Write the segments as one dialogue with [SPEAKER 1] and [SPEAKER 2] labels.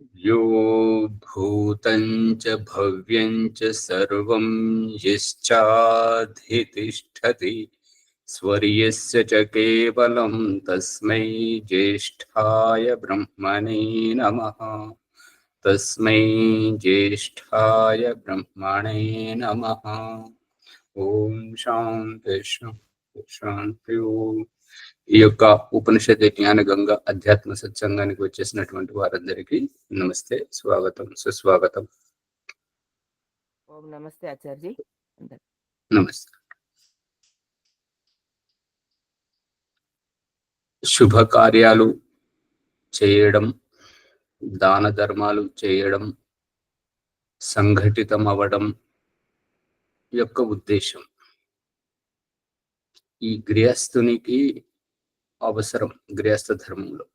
[SPEAKER 1] यो भूतं च भव्यं च सर्वं यश्चाधितिष्ठति स्वर्यस्य च केवलं तस्मै ज्येष्ठाय ब्रह्मणे नमः। तस्मै ज्येष्ठाय ब्रह्मणे नमः। ఓం శాంతి శాంతి శాంతి ఓం. ఈ యొక్క ఉపనిషత్ జ్ఞాన గంగ అధ్యాత్మ సత్సంగానికి వచ్చేసినటువంటి వారందరికీ నమస్తే, స్వాగతం, సుస్వాగతం.
[SPEAKER 2] ఓం నమస్తే ఆచార్య.
[SPEAKER 1] నమస్తే. శుభ కార్యాలు చేయడం, దాన ధర్మాలు చేయడం, సంఘటితం అవ్వడం యొక్క ఉద్దేశం ఈ గృహస్థునికి అవసరం. గృహస్థ ధర్మంలో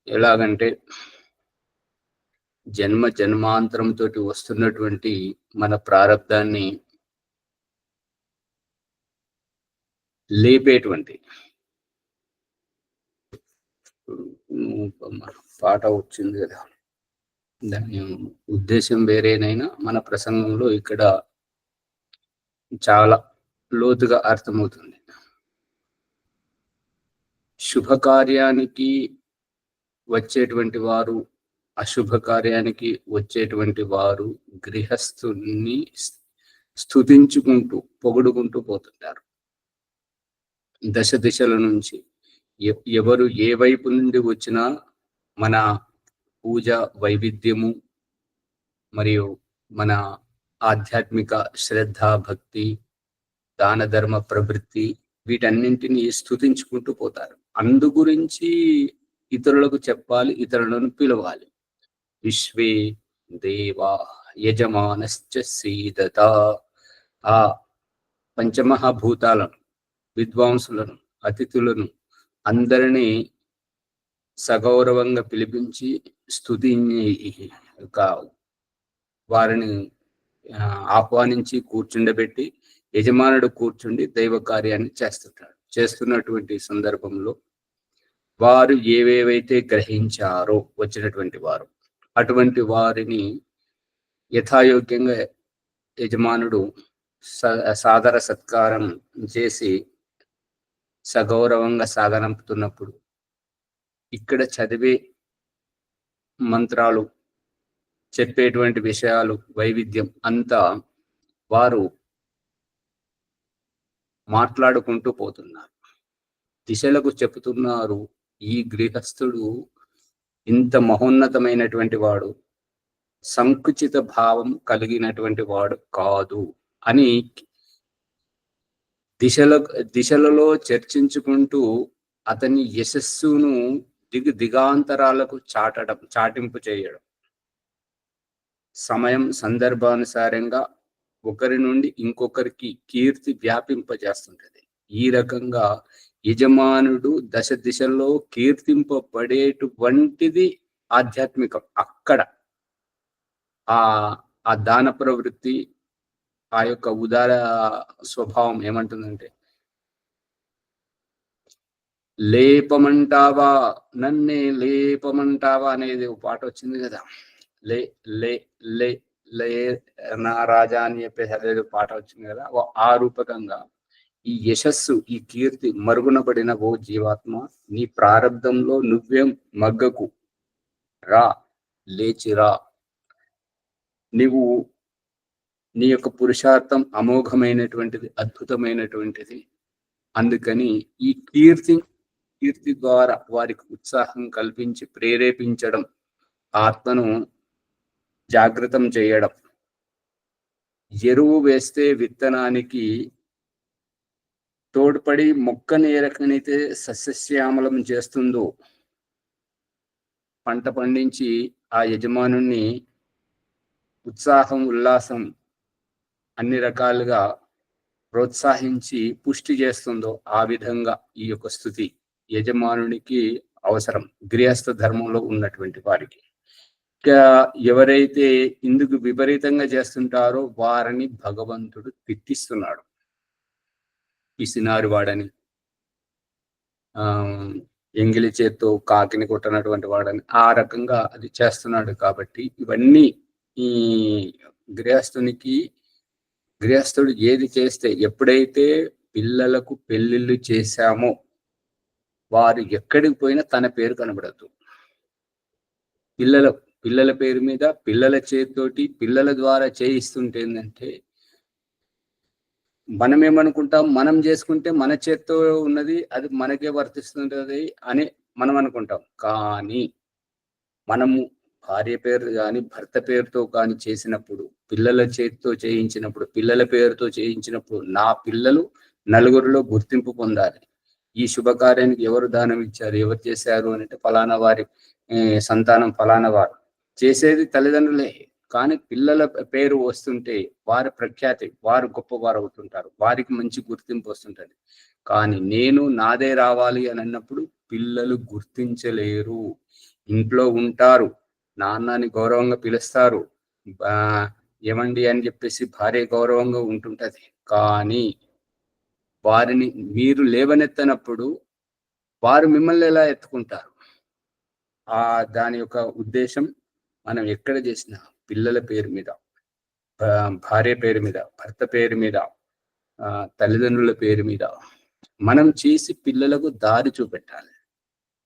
[SPEAKER 1] ఎలాగంటే జన్మ జన్మాంతరంతో వస్తున్నటువంటి మన ప్రారబ్ధాన్ని లేపేటువంటి పాట వచ్చింది కదా, దాని ఉద్దేశం వేరేనైనా మన ప్రసంగంలో ఇక్కడ చాలా లోతుగా అర్థమవుతుంది. శుభకార్యానికి వచ్చేటువంటి వారు, అశుభ కార్యానికి వచ్చేటువంటి వారు గృహస్థుని స్తుతించుకుంటూ పొగుడుకుంటూ పోతుంటారు. దశ దిశల నుంచి ఎవరు ఏ వైపు నుండి వచ్చినా మన పూజ వైవిధ్యము మరియు మన ఆధ్యాత్మిక శ్రద్ధ, భక్తి, దాన ధర్మ ప్రవృత్తి వీటన్నింటినీ స్తుతించుకుంటూ పోతారు. అందు గురించి ఇతరులకు చెప్పాలి, ఇతరులను పిలవాలి. విశ్వే దేవా యజమానశ్చ సీదత. ఆ పంచమహాభూతాలను, విద్వాంసులను, అతిథులను అందరినీ సగౌరవంగా పిలిపించి వారిని ఆహ్వానించి కూర్చుండబెట్టి యజమానుడు కూర్చుండి దైవ కార్యాన్ని చేస్తున్నటువంటి సందర్భంలో వారు ఏవేవైతే గ్రహించారో వచ్చినటువంటి వారు, అటువంటి వారిని యథాయోగ్యంగా యజమానుడు సాదర సత్కారం చేసి సగౌరవంగా సాగనంపుతున్నప్పుడు ఇక్కడ చదివే మంత్రాలు, చెప్పేటువంటి విషయాలు, వైవిధ్యం అంతా వారు మాట్లాడుకుంటూ పోతున్నారు. దిశలకు చెబుతున్నారు, ఈ గృహస్థుడు ఇంత మహోన్నతమైనటువంటి వాడు, సంకుచిత భావం కలిగినటువంటి వాడు కాదు అని దిశలలో చర్చించుకుంటూ అతని యశస్సును దిగాంతరాలకు చాటింపు చేయడం, సమయం సందర్భానుసారంగా ఒకరి నుండి ఇంకొకరికి కీర్తి వ్యాపింపజేస్తుంటది. ఈ రకంగా యజమానుడు దశ దిశల్లో కీర్తింపబడేటువంటిది ఆధ్యాత్మికం. అక్కడ ఆ దాన ప్రవృత్తి, ఆ యొక్క ఉదార స్వభావం ఏమంటుందంటే, లేపమంటావా నన్నే లేపమంటావా అనేది ఒక పాట వచ్చింది కదా, లే లే లే లే నా రాజా అని చెప్పేసి అదేదో పాట వచ్చింది కదా. ఆ రూపకంగా ఈ యశస్సు, ఈ కీర్తి మరుగునబడిన ఓ జీవాత్మ, నీ ప్రారంధంలో నువ్వేం మగ్గకు, రా, లేచిరా. నీ యొక్క పురుషార్థం అమోఘమైనటువంటిది, అద్భుతమైనటువంటిది. అందుకని ఈ కీర్తి ద్వారా వారికి ఉత్సాహం కల్పించి ప్రేరేపించడం, ఆత్మను జాగృతం చేయడం. ఎరువు వేస్తే విత్తనానికి తోడ్పడి మొక్కని ఏ రకమైతే సస్యశ్యామలం చేస్తుందో, పంట పండించి ఆ యజమానుని ఉత్సాహం, ఉల్లాసం అన్ని రకాలుగా ప్రోత్సహించి పుష్టి చేస్తుందో, ఆ విధంగా ఈ యొక్క స్థుతి యజమానునికి అవసరం, గృహస్థ ధర్మంలో ఉన్నటువంటి వారికి. ఎవరైతే ఇందుకు విపరీతంగా చేస్తుంటారో వారిని భగవంతుడు తిట్టిస్తున్నాడు. పిసినారు వాడని, ఎంగిలి చేత్తో కాకిని కొట్టనటువంటి వాడని ఆ రకంగా అది చేస్తున్నాడు. కాబట్టి ఇవన్నీ ఈ గృహస్థుడు ఏది చేస్తే, ఎప్పుడైతే పిల్లలకు పెళ్లిళ్ళు చేశామో వారు ఎక్కడికి పోయినా తన పేరు కనబడద్దు. పిల్లల పేరు మీద పిల్లల చేతితోటి పిల్లల ద్వారా చేయిస్తుంటే ఏంటంటే, మనం ఏమనుకుంటాం, మనం చేసుకుంటే మన చేత్తో ఉన్నది అది మనకే వర్తిస్తుంటది అని మనం అనుకుంటాం. కానీ మనము భార్య పేరు కానీ భర్త పేరుతో కానీ చేసినప్పుడు, పిల్లల చేతితో చేయించినప్పుడు, పిల్లల పేరుతో చేయించినప్పుడు నా పిల్లలు నలుగురిలో గుర్తింపు పొందాలి. ఈ శుభకార్యానికి ఎవరు దానం ఇచ్చారు, ఎవరు చేశారు అంటే ఫలానా వారి సంతానం ఫలానా వారు. చేసేది తల్లిదండ్రులే, కానీ పిల్లల పేరు వస్తుంటే వారి ప్రఖ్యాతి, వారు గొప్పవారు అవుతుంటారు, వారికి మంచి గుర్తింపు వస్తుంటది. కానీ నేను నాదే రావాలి అని అన్నప్పుడు పిల్లలు గుర్తించలేరు. ఇంట్లో ఉంటారు, నాన్నని గౌరవంగా పిలుస్తారు, ఏమండి అని చెప్పేసి భార్య గౌరవంగా ఉంటుంటది. కానీ వారిని మీరు లేవనెత్తనప్పుడు వారు మిమ్మల్ని ఎలా ఎత్తుకుంటారు? దాని యొక్క ఉద్దేశం మనం ఎక్కడ చేసినా పిల్లల పేరు మీద, భార్య పేరు మీద, భర్త పేరు మీద, తల్లిదండ్రుల పేరు మీద మనం చేసి పిల్లలకు దారి చూపెట్టాలి.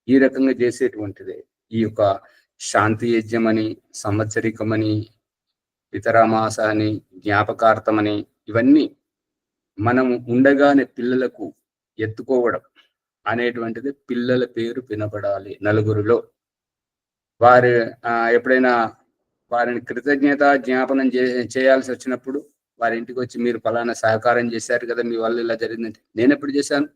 [SPEAKER 1] ఈ రకంగా చేసేటువంటిదే ఈ యొక్క శాంతి యజ్ఞమని, సంవత్సరికమని, పితరామాసాన్ని, జ్ఞాపకార్థమని, ఇవన్నీ మనం ఉండగానే పిల్లలకు ఎత్తుకోవడం అనేటువంటిది. పిల్లల పేరు వినపడాలి నలుగురిలో. వారి ఎప్పుడైనా వారిని కృతజ్ఞత జ్ఞాపనం చేయాల్సి వచ్చినప్పుడు వారి ఇంటికి వచ్చి, మీరు ఫలానా సహకారం చేశారు కదా, మీ వల్ల ఇలా జరిగిందంటే, నేను ఎప్పుడు చేశాను,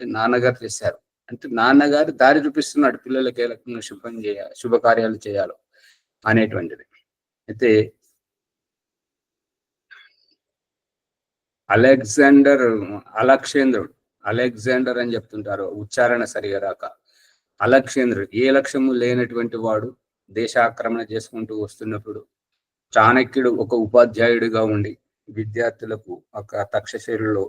[SPEAKER 1] నాన్నగారు చేశారు అంటే నాన్నగారు దారి చూపిస్తున్నాడు పిల్లలకి ఏ రకంగా శుభకార్యాలు చేయాలో అనేటువంటిది. అయితే అలెగ్జాండర్ అని చెప్తుంటారు, ఉచ్చారణ సరిగా రాక. అలెగ్జాండర్ ఏ లక్ష్యము లేనటువంటి వాడు దేశాక్రమణ చేసుకుంటూ వస్తున్నప్పుడు, చాణక్యుడు ఒక ఉపాధ్యాయుడిగా ఉండి విద్యార్థులకు ఒక తక్షశిలలో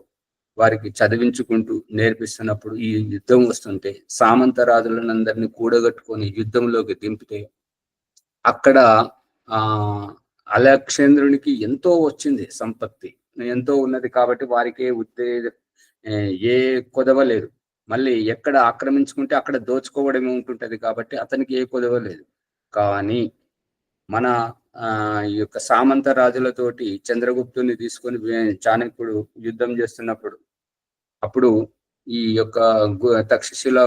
[SPEAKER 1] వారికి చదివించుకుంటూ నేర్పిస్తున్నప్పుడు ఈ యుద్ధం వస్తుంటే సామంతరాజులందరినీ కూడగట్టుకొని యుద్ధంలోకి దింపితే, అక్కడ అలెగ్జాండరునికి ఎంతో వచ్చింది, సంపత్తి ఎంతో ఉన్నది. కాబట్టి వారికి ఏ కొదవ లేదు. మళ్ళీ ఎక్కడ ఆక్రమించుకుంటే అక్కడ దోచుకోవడమే ఉంటుంటది. కాబట్టి అతనికి ఏ కొదవ లేదు. కానీ మన ఈ యొక్క సామంత రాజులతోటి చంద్రగుప్తుని తీసుకొని చాణక్యుడు యుద్ధం చేస్తున్నప్పుడు, అప్పుడు ఈ యొక్క తక్షశిల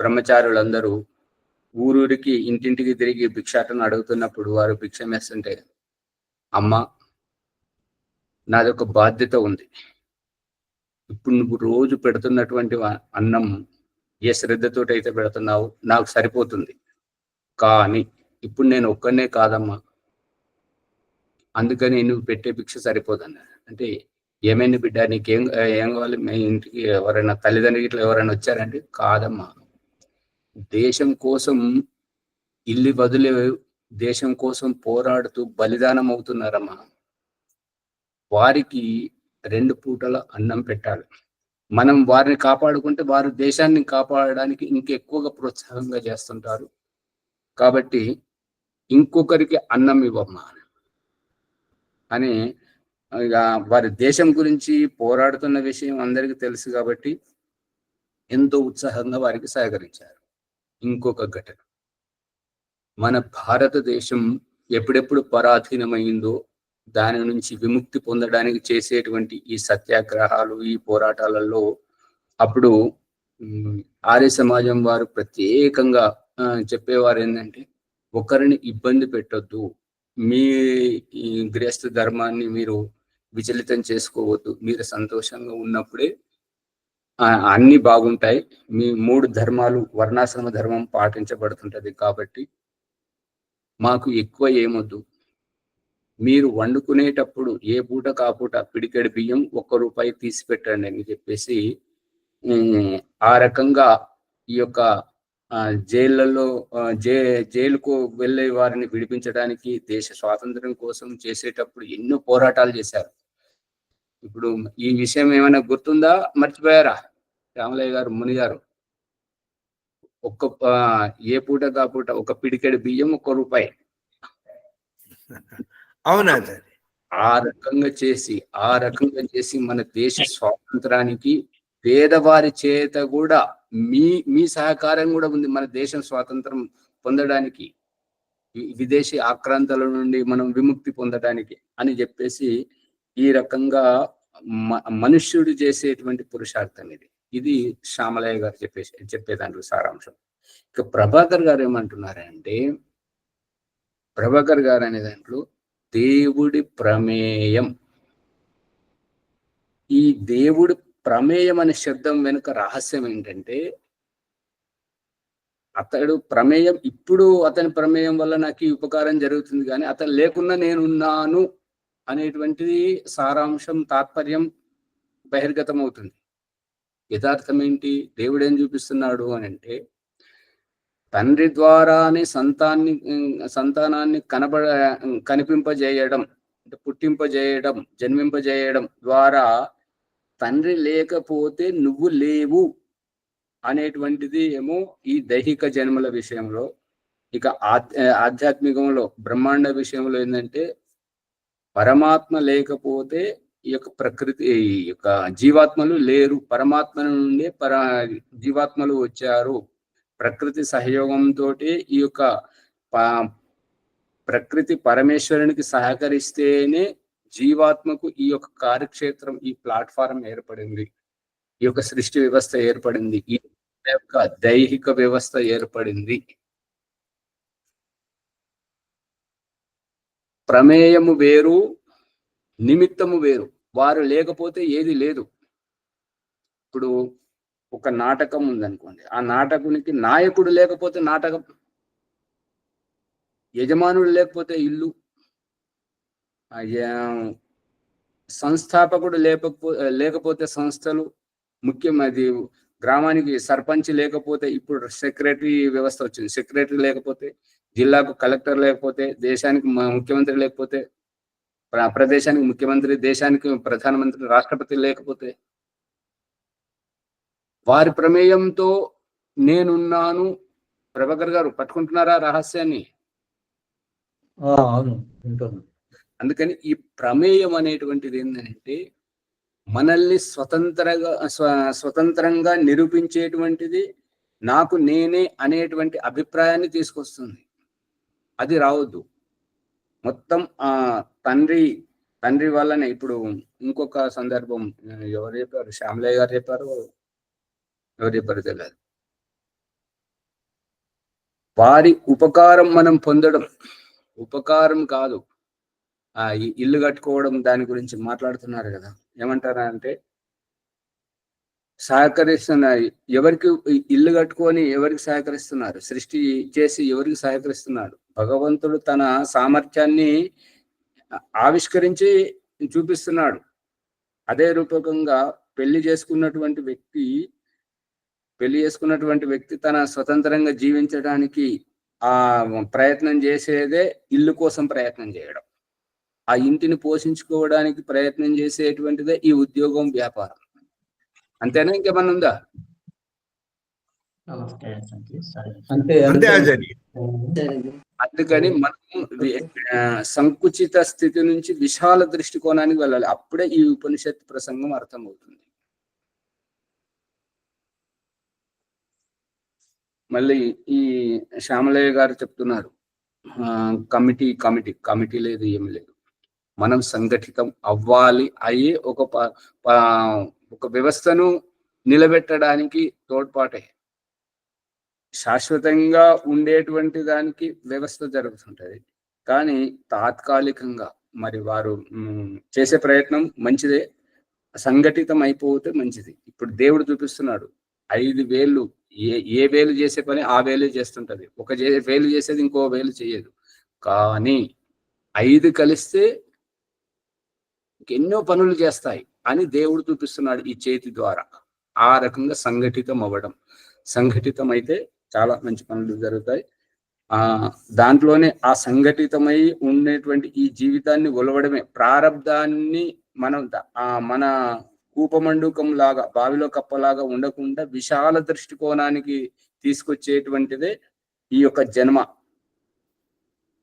[SPEAKER 1] బ్రహ్మచారులందరూ ఊరూరికి ఇంటింటికి తిరిగి భిక్షాటన అడుగుతున్నప్పుడు వారు భిక్షం వేస్తుంటే, అమ్మ నాది ఒక బాధ్యత ఉంది, ఇప్పుడు నువ్వు రోజు పెడుతున్నటువంటి అన్నం ఏ శ్రద్ధతోటి అయితే పెడుతున్నావు నాకు సరిపోతుంది, కానీ ఇప్పుడు నేను ఒక్కనే కాదమ్మా, అందుకని నువ్వు పెట్టే భిక్ష సరిపోదన్నా. అంటే ఏమైంది బిడ్డ, నీకేం ఏం కావాలి, మీ ఇంటికి ఎవరైనా తల్లిదండ్రులు ఎవరైనా వచ్చారంటే, కాదమ్మా, దేశం కోసం ఇల్లు వదిలే దేశం కోసం పోరాడుతూ బలిదానం అవుతున్నారమ్మా, వారికి 2 పూటల అన్నం పెట్టాలి. మనం వారిని కాపాడుకుంటే వారు దేశాన్ని కాపాడడానికి ఇంకెక్కువగా ప్రోత్సాహంగా చేస్తుంటారు. కాబట్టి ఇంకొకరికి అన్నం ఇవ్వమ్మా అని వారి దేశం గురించి పోరాడుతున్న విషయం అందరికీ తెలుసు. కాబట్టి ఎంతో ఉత్సాహంగా వారికి సహకరించారు. ఇంకొక ఘటన, మన భారతదేశం ఎప్పుడెప్పుడు పరాధీనమైందో దాని నుంచి విముక్తి పొందడానికి చేసేటువంటి ఈ సత్యాగ్రహాలు, ఈ పోరాటాలలో అప్పుడు ఆర్య సమాజం వారు ప్రత్యేకంగా చెప్పేవారు ఏంటంటే, ఒకరిని ఇబ్బంది పెట్టొద్దు, మీ గృహస్థ ధర్మాన్ని మీరు విచలితం చేసుకోవద్దు, మీరు సంతోషంగా ఉన్నప్పుడే అన్ని బాగుంటాయి. మీ 3 ధర్మాలు, వర్ణాశ్రమ ధర్మం పాటించబడుతుంటది. కాబట్టి మాకు ఎక్కువ ఏమొద్దు, మీరు వండుకునేటప్పుడు ఏ పూట కాపూట పిడికెడు బియ్యం 1 రూపాయి తీసి పెట్టండి అని చెప్పేసి, ఆ రకంగా ఈ యొక్క జైళ్ళలో జైలుకు వెళ్ళే వారిని విడిపించడానికి, దేశ స్వాతంత్రం కోసం చేసేటప్పుడు ఎన్నో పోరాటాలు చేశారు. ఇప్పుడు ఈ విషయం ఏమైనా గుర్తుందా, మర్చిపోయారా రామలయ్య గారు, ముని గారు? ఏ పూట కాపూట ఒక పిడికెడు బియ్యం 1 రూపాయి.
[SPEAKER 3] అవునా?
[SPEAKER 1] ఆ రకంగా చేసి మన దేశ స్వాతంత్రానికి పేదవారి చేత కూడా మీ సహకారం కూడా ఉంది మన దేశం స్వాతంత్రం పొందడానికి, విదేశీ ఆక్రాంతల నుండి మనం విముక్తి పొందడానికి అని చెప్పేసి ఈ రకంగా మనుష్యుడు చేసేటువంటి పురుషార్థం ఇది శ్యామలయ్య గారు చెప్పే దాంట్లో సారాంశం. ఇక ప్రభాకర్ గారు ఏమంటున్నారంటే, ప్రభాకర్ గారు అనే దాంట్లో దేవుడి ప్రమేయం, ఈ దేవుడి ప్రమేయం అనే శబ్దం వెనుక రహస్యం ఏంటంటే, అతడు ప్రమేయం, ఇప్పుడు అతని ప్రమేయం వల్ల నాకు ఈ ఉపకారం జరుగుతుంది, కానీ అతను లేకున్నా నేనున్నాను అనేటువంటిది సారాంశం, తాత్పర్యం బహిర్గతం అవుతుంది. యథార్థం ఏంటి? దేవుడు ఏం చూపిస్తున్నాడు అని అంటే, తండ్రి ద్వారానే సంతానాన్ని కనిపింపజేయడం, పుట్టింపజేయడం, జన్మింపజేయడం ద్వారా తండ్రి లేకపోతే నువ్వు లేవు అనేటువంటిది ఏమో ఈ దైహిక జన్మల విషయంలో. ఇక ఆధ్యాత్మికంలో బ్రహ్మాండ విషయంలో ఏంటంటే, పరమాత్మ లేకపోతే ఈ యొక్క ప్రకృతి, ఈ యొక్క జీవాత్మలు లేరు. పరమాత్మ నుండి జీవాత్మలు వచ్చారు. ప్రకృతి సహయోగంతో ఈ యొక్క ప్రకృతి పరమేశ్వరునికి సహకరిస్తేనే జీవాత్మకు ఈ యొక్క కార్యక్షేత్రం, ఈ ప్లాట్ఫారం ఏర్పడింది, ఈ యొక్క సృష్టి వ్యవస్థ ఏర్పడింది, ఈ యొక్క దైహిక వ్యవస్థ ఏర్పడింది. ప్రమేయము వేరు, నిమిత్తము వేరు. వారు లేకపోతే ఏది లేదు. ఇప్పుడు ఒక నాటకం ఉందనుకోండి, ఆ నాటకునికి నాయకుడు లేకపోతే నాటకం, యజమానుడు లేకపోతే ఇల్లు, సంస్థాపకుడు లేకపోతే సంస్థలు. ముఖ్యం అది గ్రామానికి సర్పంచ్ లేకపోతే, ఇప్పుడు సెక్రటరీ వ్యవస్థ వచ్చింది, సెక్రటరీ లేకపోతే, జిల్లాకు కలెక్టర్ లేకపోతే, దేశానికి ముఖ్యమంత్రి లేకపోతే, ప్రదేశానికి ముఖ్యమంత్రి, దేశానికి ప్రధానమంత్రి, రాష్ట్రపతి లేకపోతే, వారి ప్రమేయంతో నేనున్నాను. ప్రభాకర్ గారు పట్టుకుంటున్నారా రహస్యాన్ని? అందుకని ఈ ప్రమేయం అనేటువంటిది ఏంటంటే, మనల్ని స్వతంత్రంగా నిరూపించేటువంటిది, నాకు నేనే అనేటువంటి అభిప్రాయాన్ని తీసుకొస్తుంది. అది రావద్దు. మొత్తం తండ్రి వల్లనే. ఇప్పుడు ఇంకొక సందర్భం ఎవరు చెప్పారు? శ్యామలయ్య గారు చెప్పారు, ఎవరు చెప్పారు తెలియదు. వారి ఉపకారం మనం పొందడం, ఉపకారం కాదు. ఇల్లు కట్టుకోవడం దాని గురించి మాట్లాడుతున్నారు కదా, ఏమంటారంటే, సహకరిస్తున్నారు. ఎవరికి ఇల్లు కట్టుకొని ఎవరికి సహకరిస్తున్నారు? సృష్టి చేసి ఎవరికి సహకరిస్తున్నాడు? భగవంతుడు తన సామర్థ్యాన్ని ఆవిష్కరించి చూపిస్తున్నాడు. అదే రూపకంగా పెళ్లి చేసుకున్నటువంటి వ్యక్తి తన స్వతంత్రంగా జీవించడానికి ప్రయత్నం చేసేదే ఇల్లు కోసం ప్రయత్నం చేయడం. ఆ ఇంటిని పోషించుకోవడానికి ప్రయత్నం చేసేటువంటిదే ఈ ఉద్యోగం, వ్యాపారం. అంతేనా? ఇంకేమన్నా ఉందా? అందుకని మనం సంకుచిత స్థితి నుంచి విశాల దృష్టికోణానికి వెళ్ళాలి. అప్పుడే ఈ ఉపనిషత్ ప్రసంగం అర్థమవుతుంది. మళ్ళీ ఈ శ్యామలయ్య గారు చెప్తున్నారు, కమిటీ లేదు, ఏమి లేదు. మనం సంఘటితం అవ్వాలి. అయ్యి ఒక వ్యవస్థను నిలబెట్టడానికి తోడ్పాటే. శాశ్వతంగా ఉండేటువంటి దానికి వ్యవస్థ జరుగుతుంటది, కానీ తాత్కాలికంగా మరి వారు చేసే ప్రయత్నం మంచిదే, సంఘటితం అయిపోతే మంచిది. ఇప్పుడు దేవుడు చూపిస్తున్నాడు, 5 వేలు, ఏ వేలు చేసే పని ఆ వేలు చేస్తుంటది. ఒక వేలు చేసేది ఇంకో వేలు చేయదు, కానీ 5 కలిస్తే ఎన్నో పనులు చేస్తాయి అని దేవుడు చూపిస్తున్నాడు ఈ చేతి ద్వారా. ఆ రకంగా సంఘటితం అవ్వడం, సంఘటితం అయితే చాలా మంచి పనులు జరుగుతాయి. దాంట్లోనే ఆ సంఘటితమై ఉండేటువంటి ఈ జీవితాన్ని ఒలవడమే, ప్రారబ్ధాన్ని మనం మన కూపమండుకం లాగా, బావిలో కప్పలాగా ఉండకుండా విశాల దృష్టికోణానికి తీసుకొచ్చేటువంటిదే ఈ యొక్క జన్మ.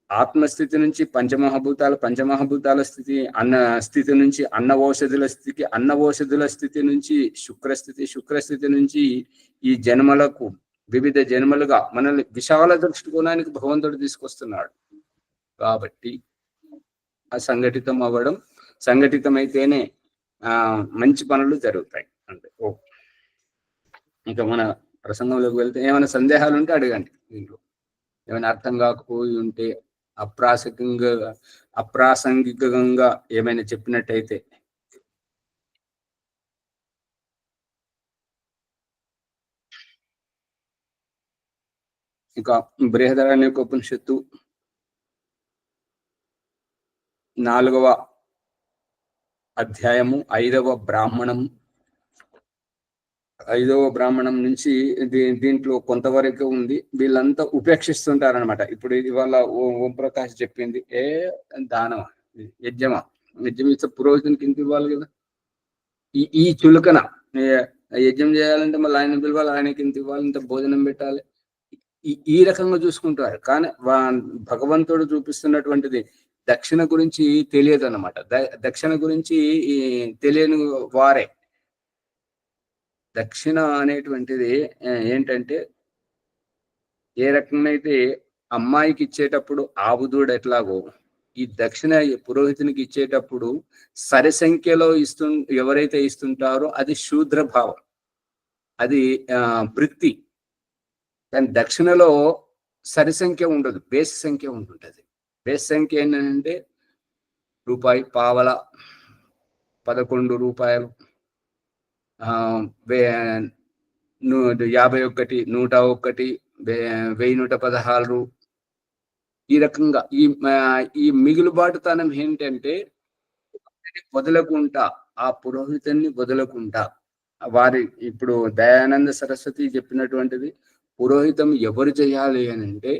[SPEAKER 1] ఆత్మస్థితి నుంచి పంచమహాభూతాల స్థితి నుంచి అన్నవోషధుల స్థితి నుంచి శుక్రస్థితి నుంచి ఈ జన్మలకు వివిధ జన్మలుగా మనల్ని విశాల దృష్టికోణానికి భగవంతుడు తీసుకొస్తున్నాడు. కాబట్టి ఆ సంఘటితమైతేనే మంచి పనులు జరుగుతాయి. అంటే ఇంకా మన ప్రసంగంలోకి వెళ్తే ఏమైనా సందేహాలు ఉంటే అడగండి. దీంట్లో ఏమైనా అర్థం కాకపోయి ఉంటే అప్రాసంగికంగా ఏమైనా చెప్పినట్టయితే. ఇక బృహదారణ్యకోపనిషత్తు 4వ అధ్యాయము 5వ బ్రాహ్మణం నుంచి దీంట్లో కొంతవరకు ఉంది. వీళ్ళంతా ఉపేక్షిస్తుంటారనమాట. ఇప్పుడు ఇవాళ ఓం ప్రకాష్ చెప్పింది దానం, యజ్ఞం ఇస్తే పురోహితునికి ఇంత ఇవ్వాలి కదా. ఈ చులకన యజ్ఞం చేయాలంటే మళ్ళీ ఆయన పిలవాలి, ఆయనకి ఇంత ఇవ్వాలి, ఇంత భోజనం పెట్టాలి, ఈ రకంగా చూసుకుంటారు. కానీ భగవంతుడు చూపిస్తున్నటువంటిది దక్షిణ గురించి తెలియదు అన్నమాట. దక్షిణ గురించి తెలియని వారే. దక్షిణ అనేటువంటిది ఏంటంటే, ఏ రకంగా అయితే అమ్మాయికి ఇచ్చేటప్పుడు ఆవుదూడ ఎట్లాగో, ఈ దక్షిణ పురోహితునికి ఇచ్చేటప్పుడు సరి సంఖ్యలో ఎవరైతే ఇస్తుంటారో అది శూద్ర భావం, అది వృత్తి. కానీ దక్షిణలో సరి సంఖ్య ఉండదు, బేస్ సంఖ్య ఉంటుంటది. బేస్ సంఖ్య ఏంటంటే రూపాయి, పావల, 11 రూపాయలు, 51, 101, 1116. ఈ రకంగా ఈ మిగులుబాటుతనం ఏంటంటే వదలకుంటా, ఆ పురోహితుని వదలకుంటా వారి. ఇప్పుడు దయానంద సరస్వతి చెప్పినటువంటిది పురోహితం ఎవరు చేయాలి అని అంటే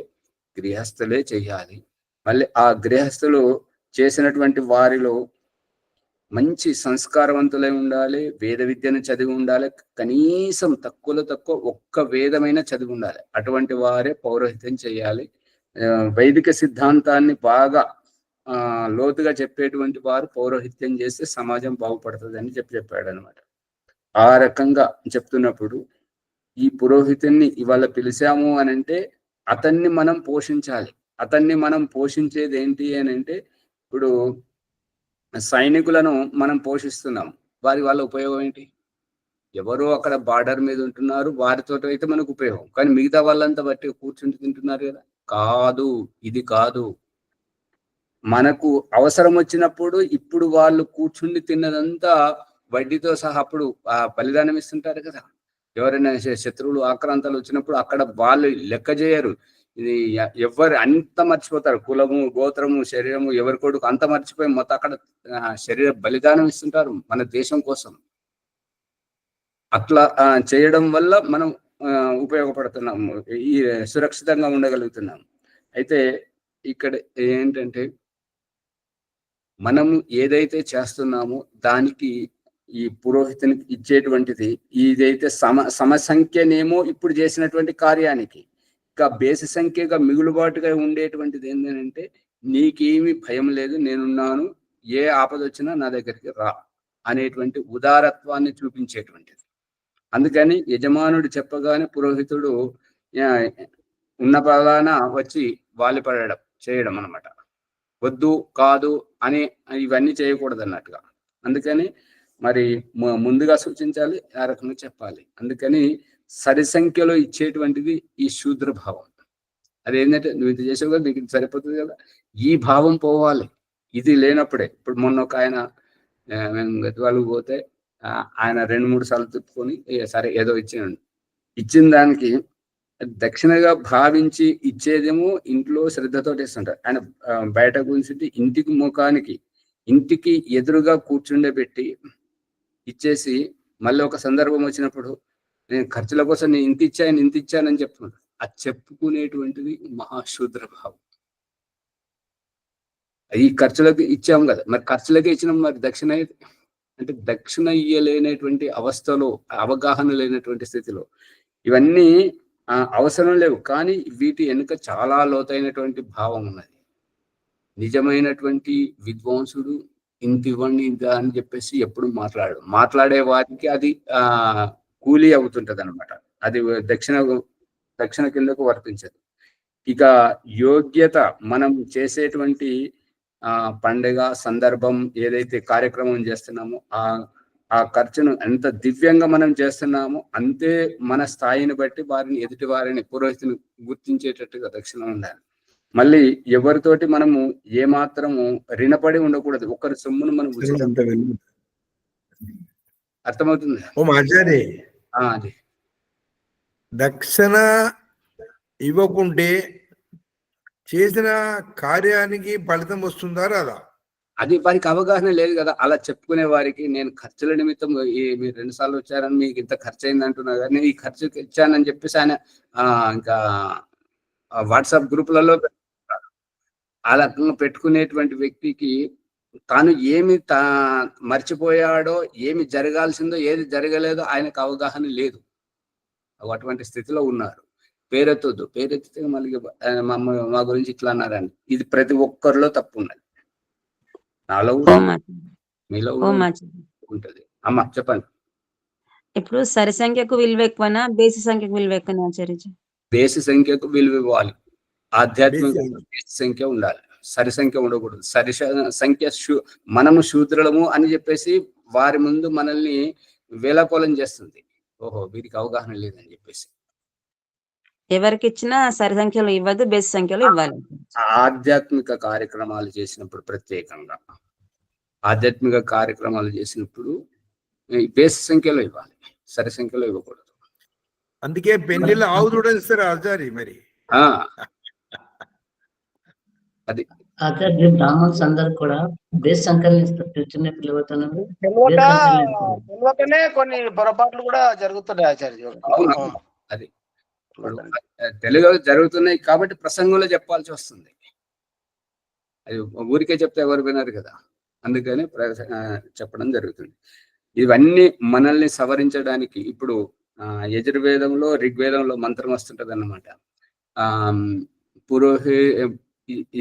[SPEAKER 1] గృహస్థులే చేయాలి. మళ్ళీ ఆ గృహస్థులు చేసినటువంటి వారిలో మంచి సంస్కారవంతులై ఉండాలి, వేద విద్యను చదివి ఉండాలి, కనీసం తక్కువలో తక్కువ ఒక్క వేదమైన చదివి ఉండాలి. అటువంటి వారే పౌరోహిత్యం చేయాలి. వైదిక సిద్ధాంతాన్ని బాగా లోతుగా చెప్పేటువంటి వారు పౌరోహిత్యం చేస్తే సమాజం బాగుపడుతుంది అని చెప్పాడు అనమాట. ఆ రకంగా చెప్తున్నప్పుడు ఈ పురోహితుని ఇవాళ పిలిచాము అని అంటే అతన్ని మనం పోషించాలి. అతన్ని మనం పోషించేది ఏంటి అని అంటే, ఇప్పుడు సైనికులను మనం పోషిస్తున్నాం, వారి వల్ల ఉపయోగం ఏంటి? ఎవరో అక్కడ బార్డర్ మీద ఉంటున్నారు, వారితో అయితే మనకు ఉపయోగం. కానీ మిగతా వాళ్ళంతా బట్టి కూర్చుంటూ తింటున్నారు కదా. కాదు, ఇది కాదు. మనకు అవసరం వచ్చినప్పుడు ఇప్పుడు వాళ్ళు కూర్చుండి తిన్నదంతా వడ్డీతో సహా అప్పుడు బలిదానం ఇస్తుంటారు కదా. ఎవరైనా శత్రువులు ఆక్రాంతాలు వచ్చినప్పుడు అక్కడ వాళ్ళు లెక్క చేయరు. ఇది ఎవరు అంత మర్చిపోతారు, కులము, గోత్రము, శరీరము, ఎవరి కొడుకు అంత మర్చిపోయి మొత్తం అక్కడ శరీర బలిదానం ఇస్తుంటారు మన దేశం కోసం. అట్లా చేయడం వల్ల మనం ఉపయోగపడుతున్నాము, ఈ సురక్షితంగా ఉండగలుగుతున్నాము. అయితే ఇక్కడ ఏంటంటే మనము ఏదైతే చేస్తున్నామో దానికి ఈ పురోహితునికి ఇచ్చేటువంటిది ఇదైతే సమసంఖ్యనేమో ఇప్పుడు చేసినటువంటి కార్యానికి, ఇంకా బేసి సంఖ్యగా మిగులుబాటుగా ఉండేటువంటిది ఏంటంటే నీకేమి భయం లేదు, నేనున్నాను, ఏ ఆపద వచ్చినా నా దగ్గరికి రా అనేటువంటి ఉదారత్వాన్ని చూపించేటువంటిది. అందుకని యజమానుడు చెప్పగానే పురోహితుడు ఉన్న పలాన వచ్చి వాలిపడడం చేయడం అనమాట. వద్దు, కాదు అని ఇవన్నీ చేయకూడదు అన్నట్టుగా. అందుకని మరి ముందుగా సూచించాలి, ఆ రకంగా చెప్పాలి. అందుకని సరి సంఖ్యలో ఇచ్చేటువంటిది ఈ శూద్ర భావం. అదేంటంటే నువ్వు ఇది చేసావు కదా, నీకు ఇది సరిపోతుంది కదా, ఈ భావం పోవాలి. ఇది లేనప్పుడే. ఇప్పుడు మొన్న ఒక ఆయన మేము గతివాళ్ళకి పోతే ఆయన 2-3 సార్లు తిప్పుకొని సరే ఏదో ఇచ్చిన దానికి దక్షిణగా భావించి ఇచ్చేదేమో ఇంట్లో శ్రద్ధతో ఇస్తుంటారు. ఆయన బయట కూర్చుంటే ఇంటికి ఎదురుగా కూర్చుండబెట్టి ఇచ్చేసి మళ్ళీ ఒక సందర్భం వచ్చినప్పుడు నేను ఖర్చుల కోసం నేను ఇంత ఇచ్చానని చెప్తున్నాడు. అది చెప్పుకునేటువంటిది మహాశూద్ర భావం. ఈ ఖర్చులకు ఇచ్చాం కదా, మరి ఖర్చులకే ఇచ్చినాం, మరి దక్షిణ అంటే దక్షిణ ఇయ్యలేనటువంటి అవస్థలో, అవగాహన లేనటువంటి స్థితిలో ఇవన్నీ అవసరం లేవు. కానీ వీటి వెనుక చాలా లోతైనటువంటి భావం ఉన్నది. నిజమైనటువంటి విద్వాంసుడు ఇంత ఇవ్వండి ఇంత అని చెప్పేసి ఎప్పుడు మాట్లాడే వారికి అది కూలీ అవుతుంటది అనమాట. అది దక్షిణ కిందకు వర్తించదు. ఇక యోగ్యత, మనం చేసేటువంటి పండుగ సందర్భం ఏదైతే కార్యక్రమం చేస్తున్నామో ఆ ఖర్చును ఎంత దివ్యంగా మనం చేస్తున్నామో అంతే మన స్థాయిని బట్టి వారిని, ఎదుటి వారిని, పురోహితుని గుర్తించేటట్టుగా దక్షిణ ఉండాలి. మళ్ళీ ఎవరితోటి మనము ఏమాత్రము రుణపడి ఉండకూడదు. ఒకరి సొమ్మును మనం అర్థమవుతుంది. అది
[SPEAKER 3] దక్షిణ ఇవ్వకుంటే చేసిన కార్యానికి ఫలితం వస్తుందా రాదా?
[SPEAKER 1] అది వారికి అవగాహన లేదు కదా. అలా చెప్పుకునే వారికి నేను ఖర్చుల నిమిత్తం మీరు 2 సార్లు వచ్చారని మీకు ఇంత ఖర్చు అయింది అంటున్నారు కానీ ఈ ఖర్చుకి ఇచ్చానని చెప్పేసి ఆయన ఇంకా వాట్సాప్ గ్రూపులలో అలా పెట్టుకునేటువంటి వ్యక్తికి తాను ఏమి మర్చిపోయాడో, ఏమి జరగాల్సిందో, ఏది జరగలేదో ఆయనకు అవగాహన లేదు. అటువంటి స్థితిలో ఉన్నారు. పేరెత్తితే మళ్ళీ మా గురించి ఇట్లా అన్నారని. ఇది ప్రతి ఒక్కరిలో తప్పు ఉన్నది. నాలో మీలో ఉంటది. అమ్మ చెప్పండి.
[SPEAKER 4] ఇప్పుడు సరి సంఖ్యకు విలువ ఎక్కువనా, బేసి సంఖ్యకు విలువ ఎక్కువనా ఆచార్యజీ?
[SPEAKER 1] బేసి సంఖ్యకు విలువ ఇవ్వాలి. ఆధ్యాత్మిక సంఖ్య ఉండాలి, సరి సంఖ్య ఉండకూడదు. సరి సంఖ్య మనము శూద్రులము అని చెప్పేసి వారి ముందు మనల్ని వేలాకోలం చేస్తుంది. ఓహో వీరికి అవగాహన లేదని చెప్పేసి.
[SPEAKER 4] ఎవరికి ఇచ్చినా సరి సంఖ్యలో ఇవ్వదు, బేసి సంఖ్యలో ఇవ్వాలి.
[SPEAKER 1] ఆధ్యాత్మిక కార్యక్రమాలు చేసినప్పుడు, ప్రత్యేకంగా ఆధ్యాత్మిక కార్యక్రమాలు చేసినప్పుడు బేసి సంఖ్యలో ఇవ్వాలి, సరి సంఖ్యలో ఇవ్వకూడదు.
[SPEAKER 3] అందుకే పెళ్లిలో ఆవు చూడేస్తారు ఆచారి. మరి
[SPEAKER 1] అది
[SPEAKER 5] ఆచార్య బ్రాహ్మణ్స్ అందరు కూడా బేస్ సంఖ్యలు ఇస్తారు. చిన్న పిల్లలతోనే
[SPEAKER 6] కొన్ని పొరపాట్లు కూడా జరుగుతున్నాయి ఆచార్య.
[SPEAKER 1] అది తెలుగు జరుగుతున్నాయి కాబట్టి ప్రసంగంలో చెప్పాల్సి వస్తుంది. అది ఊరికే చెప్తే ఎవరు వినరు కదా, అందుకని చెప్పడం జరుగుతుంది. ఇవన్నీ మనల్ని సవరించడానికి. ఇప్పుడు యజుర్వేదంలో, ఋగ్వేదంలో మంత్రం వస్తుంటది అన్నమాట.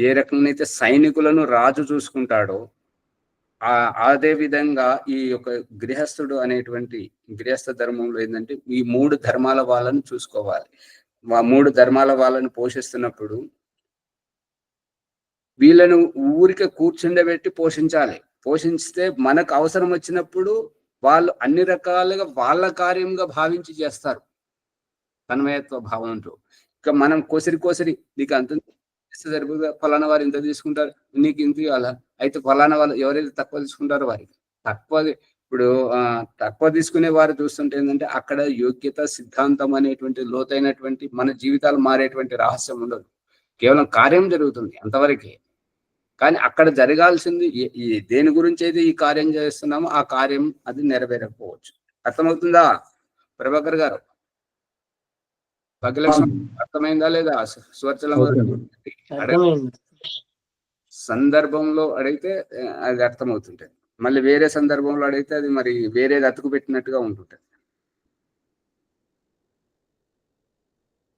[SPEAKER 1] ఏ రకంగా అయితే సైనికులను రాజు చూసుకుంటాడో అదే విధంగా ఈ యొక్క గృహస్థుడు అనేటువంటి గృహస్థ ధర్మంలో ఏంటంటే ఈ 3 ధర్మాల వాళ్ళని చూసుకోవాలి. 3 ధర్మాల వాళ్ళని పోషిస్తున్నప్పుడు వీళ్ళను ఊరికే కూర్చుండబెట్టి పోషించాలి. పోషిస్తే మనకు అవసరం వచ్చినప్పుడు వాళ్ళు అన్ని రకాలుగా వాళ్ళ కార్యంగా భావించి చేస్తారు, తన్మయత్వ భావంతో. ఇక మనం కోసరి నీకు అంత సరిపోగా ఫలానా వారు ఇంత తీసుకుంటారు, నీకు ఇంత ఇవ్వాలా, అయితే ఫలానా వాళ్ళు ఎవరైతే తక్కువ తీసుకుంటారో వారికి ఇప్పుడు తక్కువ తీసుకునే వారు చూస్తుంటే ఏంటంటే అక్కడ యోగ్యత సిద్ధాంతం అనేటువంటి లోతైనటువంటి మన జీవితాలు మారేటువంటి రహస్యం ఉండదు. కేవలం కార్యం జరుగుతుంది అంతవరకే. కానీ అక్కడ జరగాల్సింది దేని గురించి అయితే ఈ కార్యం చేస్తున్నామో ఆ కార్యం అది నెరవేరకపోవచ్చు. అర్థమవుతుందా ప్రభాకర్ గారు? భాగ్యలక్ష్మి అర్థమైందా లేదా? స్వర్చలం సందర్భంలో అడిగితే అది అర్థమవుతుంటది, మళ్ళీ వేరే సందర్భంలో అడిగితే అది మరి వేరేది అతుకు పెట్టినట్టుగా ఉంటుంటది.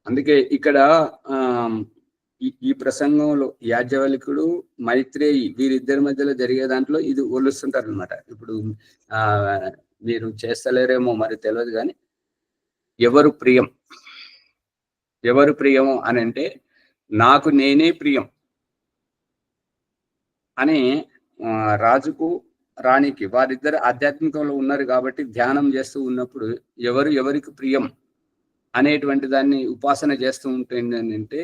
[SPEAKER 1] అందుకే ఇక్కడ ఈ ప్రసంగంలో యాజ్ఞవల్క్యుడు, మైత్రేయి వీరిద్దరి మధ్యలో జరిగే దాంట్లో ఇది ఒలుస్తుంటారు అనమాట. ఇప్పుడు మీరు చేస్తలేరేమో మరి తెలియదు కానీ ఎవరు ప్రియం అని అంటే నాకు నేనే ప్రియం అని రాజుకు రాణికి వారిద్దరు ఆధ్యాత్మికంలో ఉన్నారు కాబట్టి ధ్యానం చేస్తూ ఉన్నప్పుడు ఎవరికి ప్రియం అనేటువంటి దాన్ని ఉపాసన చేస్తూ ఉంటుంది. అంటే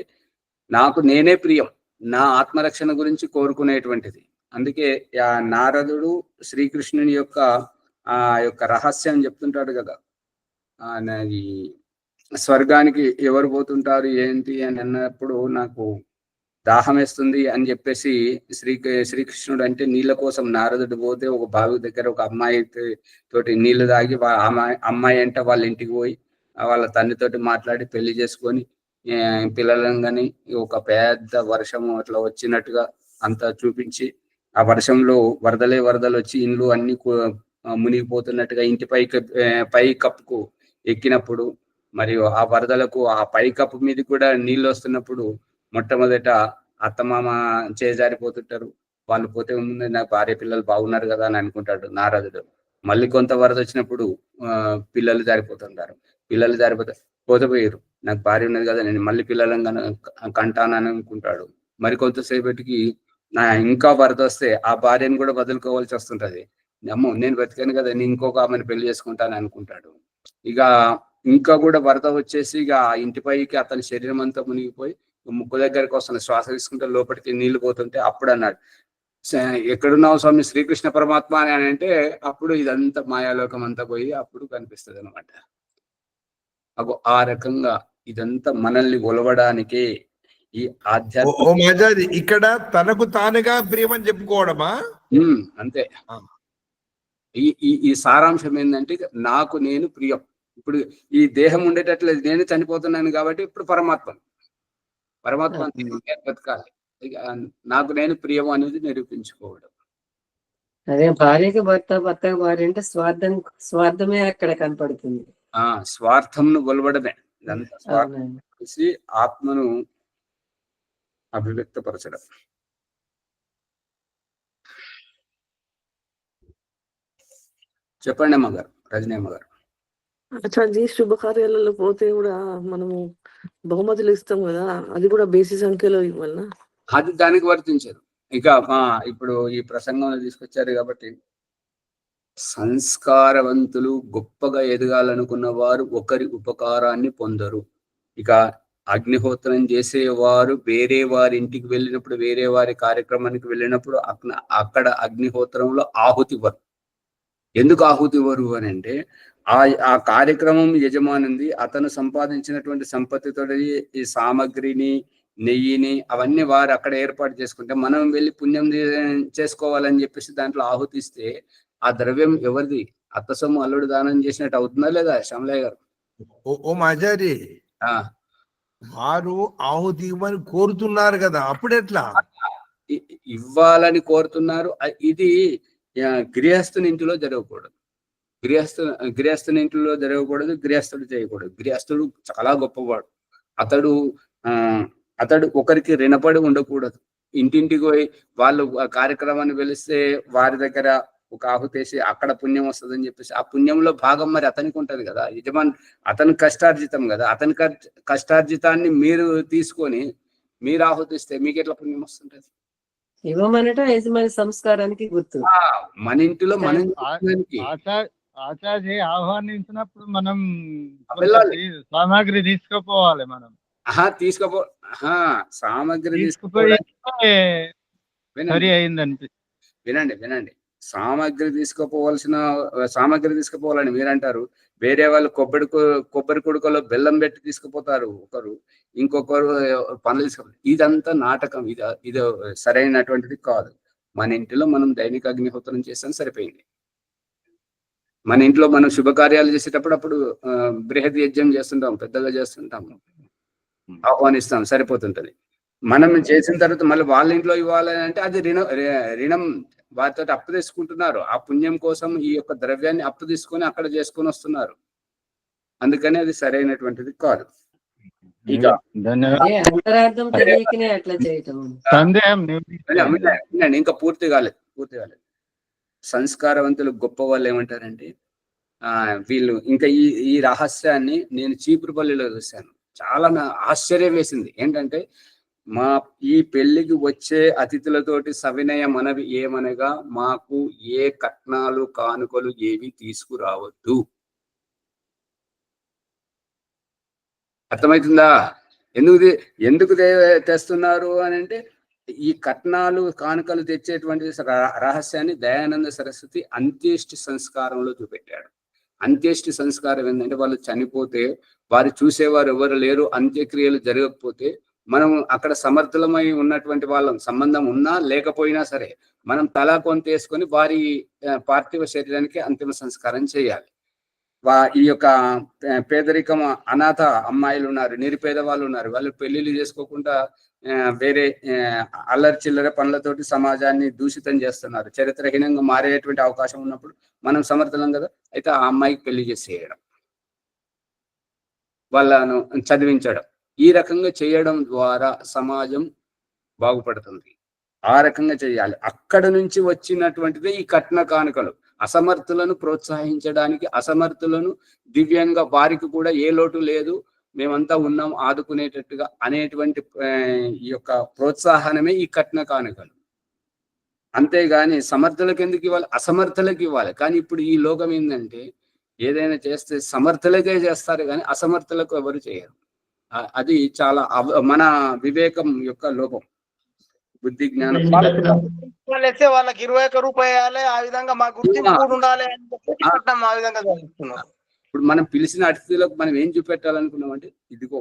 [SPEAKER 1] నాకు నేనే ప్రియం, నా ఆత్మరక్షణ గురించి కోరుకునేటువంటిది. అందుకే నారదుడు శ్రీకృష్ణుని యొక్క రహస్యం చెప్తుంటాడు కదా, స్వర్గానికి ఎవరు పోతుంటారు ఏంటి అని అన్నప్పుడు నాకు దాహం వేస్తుంది అని చెప్పేసి శ్రీకృష్ణుడు అంటే నీళ్ళ కోసం నారదుడు పోతే ఒక బావి దగ్గర ఒక అమ్మాయి తోటి నీళ్లు తాగి అమ్మాయి అంటే వాళ్ళ ఇంటికి పోయి వాళ్ళ తండ్రితోటి మాట్లాడి పెళ్లి చేసుకొని పిల్లలను కానీ ఒక పెద్ద వర్షం అట్లా వచ్చినట్టుగా అంతా చూపించి ఆ వర్షంలో వరదలు వచ్చి ఇండ్లు అన్ని మునిగిపోతున్నట్టుగా ఇంటి పై కప్పుకు ఎక్కినప్పుడు మరియు ఆ వరదలకు ఆ పైకప్పు మీద కూడా నీళ్ళు వస్తున్నప్పుడు మొట్టమొదట అత్తమామ చేజారిపోతుంటారు. వాళ్ళు పోతే ముందు నా భార్య పిల్లలు బాగున్నారు కదా అని అనుకుంటాడు నారదుడు. మళ్ళీ కొంత వరద వచ్చినప్పుడు పిల్లలు జారిపోతుంటారు. పిల్లలు పోయిరు, నాకు భార్య ఉన్నది కదా, నేను మళ్ళీ పిల్లలను కంటానని అనుకుంటాడు. మరి కొంతసేపటికి ఇంకా వరద వస్తే ఆ భార్యను కూడా వదులుకోవాల్సి వస్తుంటది. అమ్మో నేను బతికాను కదా, నేను ఇంకొక ఆమెను పెళ్లి చేసుకుంటాను అనుకుంటాడు. ఇక ఇంకా కూడా వరద వచ్చేసి ఇక ఆ ఇంటిపైకి అతని శరీరం అంతా మునిగిపోయి ముక్కు దగ్గరికి వస్తున్న శ్వాస తీసుకుంటే లోపలికి నీళ్లు పోతుంటే అప్పుడు అన్నాడు, ఎక్కడున్నావు స్వామి శ్రీకృష్ణ పరమాత్మ అని అంటే అప్పుడు ఇదంతా మాయాలోకం అంతా పోయి అప్పుడు కనిపిస్తుంది అనమాట. అగో ఆ రకంగా ఇదంతా మనల్ని ఒలవడానికే ఈ ఆధ్యాత్మిక.
[SPEAKER 3] ఓ మాజాది ఇక్కడ తనకు తానుగా ప్రియమని చెప్పుకోవడమా?
[SPEAKER 1] అంతే. ఈ సారాంశం ఏంటంటే నాకు నేను ప్రియం. ఇప్పుడు ఈ దేహం ఉండేటట్లేదు, నేను చనిపోతున్నాను కాబట్టి ఇప్పుడు పరమాత్మ బతకాలి. నాకు నేను ప్రియం అనేది నిరూపించుకోవడం.
[SPEAKER 5] అదే భార్యకి భర్త, భర్తకి భార్య అంటే స్వార్థమే అక్కడ కనపడుతుంది.
[SPEAKER 1] స్వార్థంను గొలవడమే ఇదంతా. స్వార్థం చేసి ఆత్మను అభివ్యక్తపరచడం. చెప్పండి అమ్మగారు, రజనీ అమ్మగారు.
[SPEAKER 7] ఆచార్య శుభకార్యాలలో పోతే కూడా మనము బహుమతులు ఇస్తాం కదా, అది కూడా బేసి సంఖ్యలో ఇవ్వాలనా?
[SPEAKER 1] అది దానికి వర్తించదు. ఇక ఇప్పుడు ఈ ప్రసంగంలో తీసుకొచ్చారు కాబట్టి సంస్కారవంతులు గొప్పగా ఎదగాలనుకున్న వారు ఒకరి ఉపకారాన్ని పొందరు. ఇక అగ్నిహోత్రం చేసేవారు వేరే వారి ఇంటికి వెళ్ళినప్పుడు, వేరే వారి కార్యక్రమానికి వెళ్ళినప్పుడు అక్కడ అగ్నిహోత్రంలో ఆహుతి ఇవ్వరు. ఎందుకు ఆహుతి ఇవ్వరు అని అంటే ఆ కార్యక్రమం యజమానింది, అతను సంపాదించినటువంటి సంపత్తితో ఈ సామగ్రిని, నెయ్యిని అవన్నీ వారు అక్కడ ఏర్పాటు చేసుకుంటే మనం వెళ్ళి పుణ్యం చేసుకోవాలని చెప్పేసి దాంట్లో ఆహుతిస్తే ఆ ద్రవ్యం ఎవరిది? అత్త సొమ్ము అల్లుడు దానం చేసినట్టు అవుతుందా లేదా శ్యామలయ్య గారు?
[SPEAKER 3] ఓ మాజారి, వారు ఆహుతి ఇవ్వని కోరుతున్నారు కదా, అప్పుడెట్లా?
[SPEAKER 1] ఇవ్వాలని కోరుతున్నారు. ఇది గృహస్థుని ఇంటిలో జరగకూడదు. గృహస్థుని ఇంటిలో జరగకూడదు, గృహస్థుడు చేయకూడదు. గృహస్థుడు చాలా గొప్పవాడు. అతడు ఒకరికి రుణపడి ఉండకూడదు. ఇంటింటికి పోయి వాళ్ళు కార్యక్రమాన్ని వెలిస్తే వారి దగ్గర ఒక ఆహుతేసి అక్కడ పుణ్యం వస్తుందని చెప్పేసి ఆ పుణ్యంలో భాగం మరి అతనికి ఉంటది కదా, యజమాని అతని కష్టార్జితం కదా, అతని కష్టార్జితాన్ని మీరు తీసుకొని మీరు ఆహుతిస్తే మీకు ఎట్లా పుణ్యం వస్తుంటది?
[SPEAKER 5] ఇవ్వమనట యజమాని సంస్కారానికి గుర్తు.
[SPEAKER 1] మన ఇంటిలో మన
[SPEAKER 8] ఆచార్య ఆహ్వానించినప్పుడు మనం సామాగ్రి తీసుకుపోవాలి. మనం
[SPEAKER 1] సామగ్రి
[SPEAKER 8] తీసుకుపోయి సరి అయిందండి.
[SPEAKER 1] వినండి, సామగ్రి తీసుకుపోవాలని మీరంటారు. వేరే వాళ్ళు కొబ్బరి కొడుకలో బెల్లం పెట్టి తీసుకుపోతారు ఒకరు, ఇంకొకరు పనులు తీసుకుపోతారు. ఇదంతా నాటకం. ఇది సరైనటువంటిది కాదు. మన ఇంటిలో మనం దైనిక అగ్నిహోత్రం చేస్తాం, సరిపోయింది. మన ఇంట్లో మనం శుభకార్యాలు చేసేటప్పుడు అప్పుడు బృహత్ యజ్ఞం చేస్తుంటాం, పెద్దగా చేస్తుంటాం, ఆహ్వానిస్తాం, సరిపోతుంటది. మనం చేసిన తర్వాత మళ్ళీ వాళ్ళ ఇంట్లో ఇవ్వాలని అంటే అది రుణం. వారితో అప్పు తీసుకుంటున్నారు. ఆ పుణ్యం కోసం ఈ యొక్క ద్రవ్యాన్ని అప్పు తీసుకొని అక్కడ చేసుకొని వస్తున్నారు. అందుకని అది సరైనటువంటిది కాదు. ఇక
[SPEAKER 5] అంతరార్థం తెలియకనే అట్లా చేయటం.
[SPEAKER 1] ఇంకా పూర్తి కాలేదు. సంస్కారవంతులు గొప్ప వాళ్ళు ఏమంటారంటే వీళ్ళు ఇంకా ఈ రహస్యాన్ని నేను చీపురుపల్లిలో చూశాను. చాలా ఆశ్చర్యం వేసింది. ఏంటంటే ఈ పెళ్లికి వచ్చే అతిథులతోటి సవినయ మనవి ఏమనగా, మాకు ఏ కట్నాలు కానుకలు ఏవి తీసుకురావద్దు. అర్థమవుతుందా? ఎందుకు తెస్తున్నారు అని అంటే ఈ కట్నాలు కానుకలు తెచ్చేటువంటి రహస్యాన్ని దయానంద సరస్వతి అంత్యేష్టి సంస్కారంలో చూపెట్టాడు. అంత్యేష్టి సంస్కారం ఏంటంటే వాళ్ళు చనిపోతే వారు చూసేవారు ఎవరు లేరు, అంత్యక్రియలు జరగకపోతే మనం అక్కడ సమర్థులమై ఉన్నటువంటి వాళ్ళం, సంబంధం ఉన్నా లేకపోయినా సరే మనం తలా కొంత వేసుకొని వారి పార్థివ శరీరానికి అంతిమ సంస్కారం చేయాలి. ఈ యొక్క పేదరికం అనాథ అమ్మాయిలు ఉన్నారు, నిరుపేద వాళ్ళు ఉన్నారు, వాళ్ళు పెళ్లిళ్ళు చేసుకోకుండా వేరే అల్లరి చిల్లర పనులతోటి సమాజాన్ని దూషితం చేస్తున్నారు. చరిత్రహీనంగా మారేటువంటి అవకాశం ఉన్నప్పుడు మనం సమర్థులం కదా, అయితే ఆ అమ్మాయికి పెళ్లి చేసేయడం. వాళ్ళను చదివించడం, ఈ రకంగా చేయడం ద్వారా సమాజం బాగుపడుతుంది. ఆ రకంగా చేయాలి. అక్కడ నుంచి వచ్చినటువంటిదే ఈ కట్న కానుకలు. అసమర్థులను ప్రోత్సహించడానికి, అసమర్థులను దివ్యంగా వారికి కూడా ఏ లోటు లేదు, మేమంతా ఉన్నాం ఆదుకునేటట్టుగా అనేటువంటి ఈ యొక్క ప్రోత్సాహనమే ఈ కట్న కానుకలు. అంతేగాని సమర్థులకు ఎందుకు ఇవ్వాలి? అసమర్థులకు ఇవ్వాలి. కానీ ఇప్పుడు ఈ లోకం ఏంటంటే ఏదైనా చేస్తే సమర్థులకే చేస్తారు కానీ అసమర్థులకు ఎవరు చేయరు. అది చాలా మన వివేకం యొక్క లోపం, బుద్ధి జ్ఞానం.
[SPEAKER 6] వేస్తే వాళ్ళకి 21 రూపాయి వేయాలి, ఆ విధంగా మా గుర్తింపు కూడా ఉండాలి అని చెప్పి కట్నం ఆ విధంగా చదివిస్తున్నారు.
[SPEAKER 1] ఇప్పుడు మనం పిలిచిన అతిథులకు మనం ఏం చూపెట్టాలనుకున్నామంటే, ఇదిగో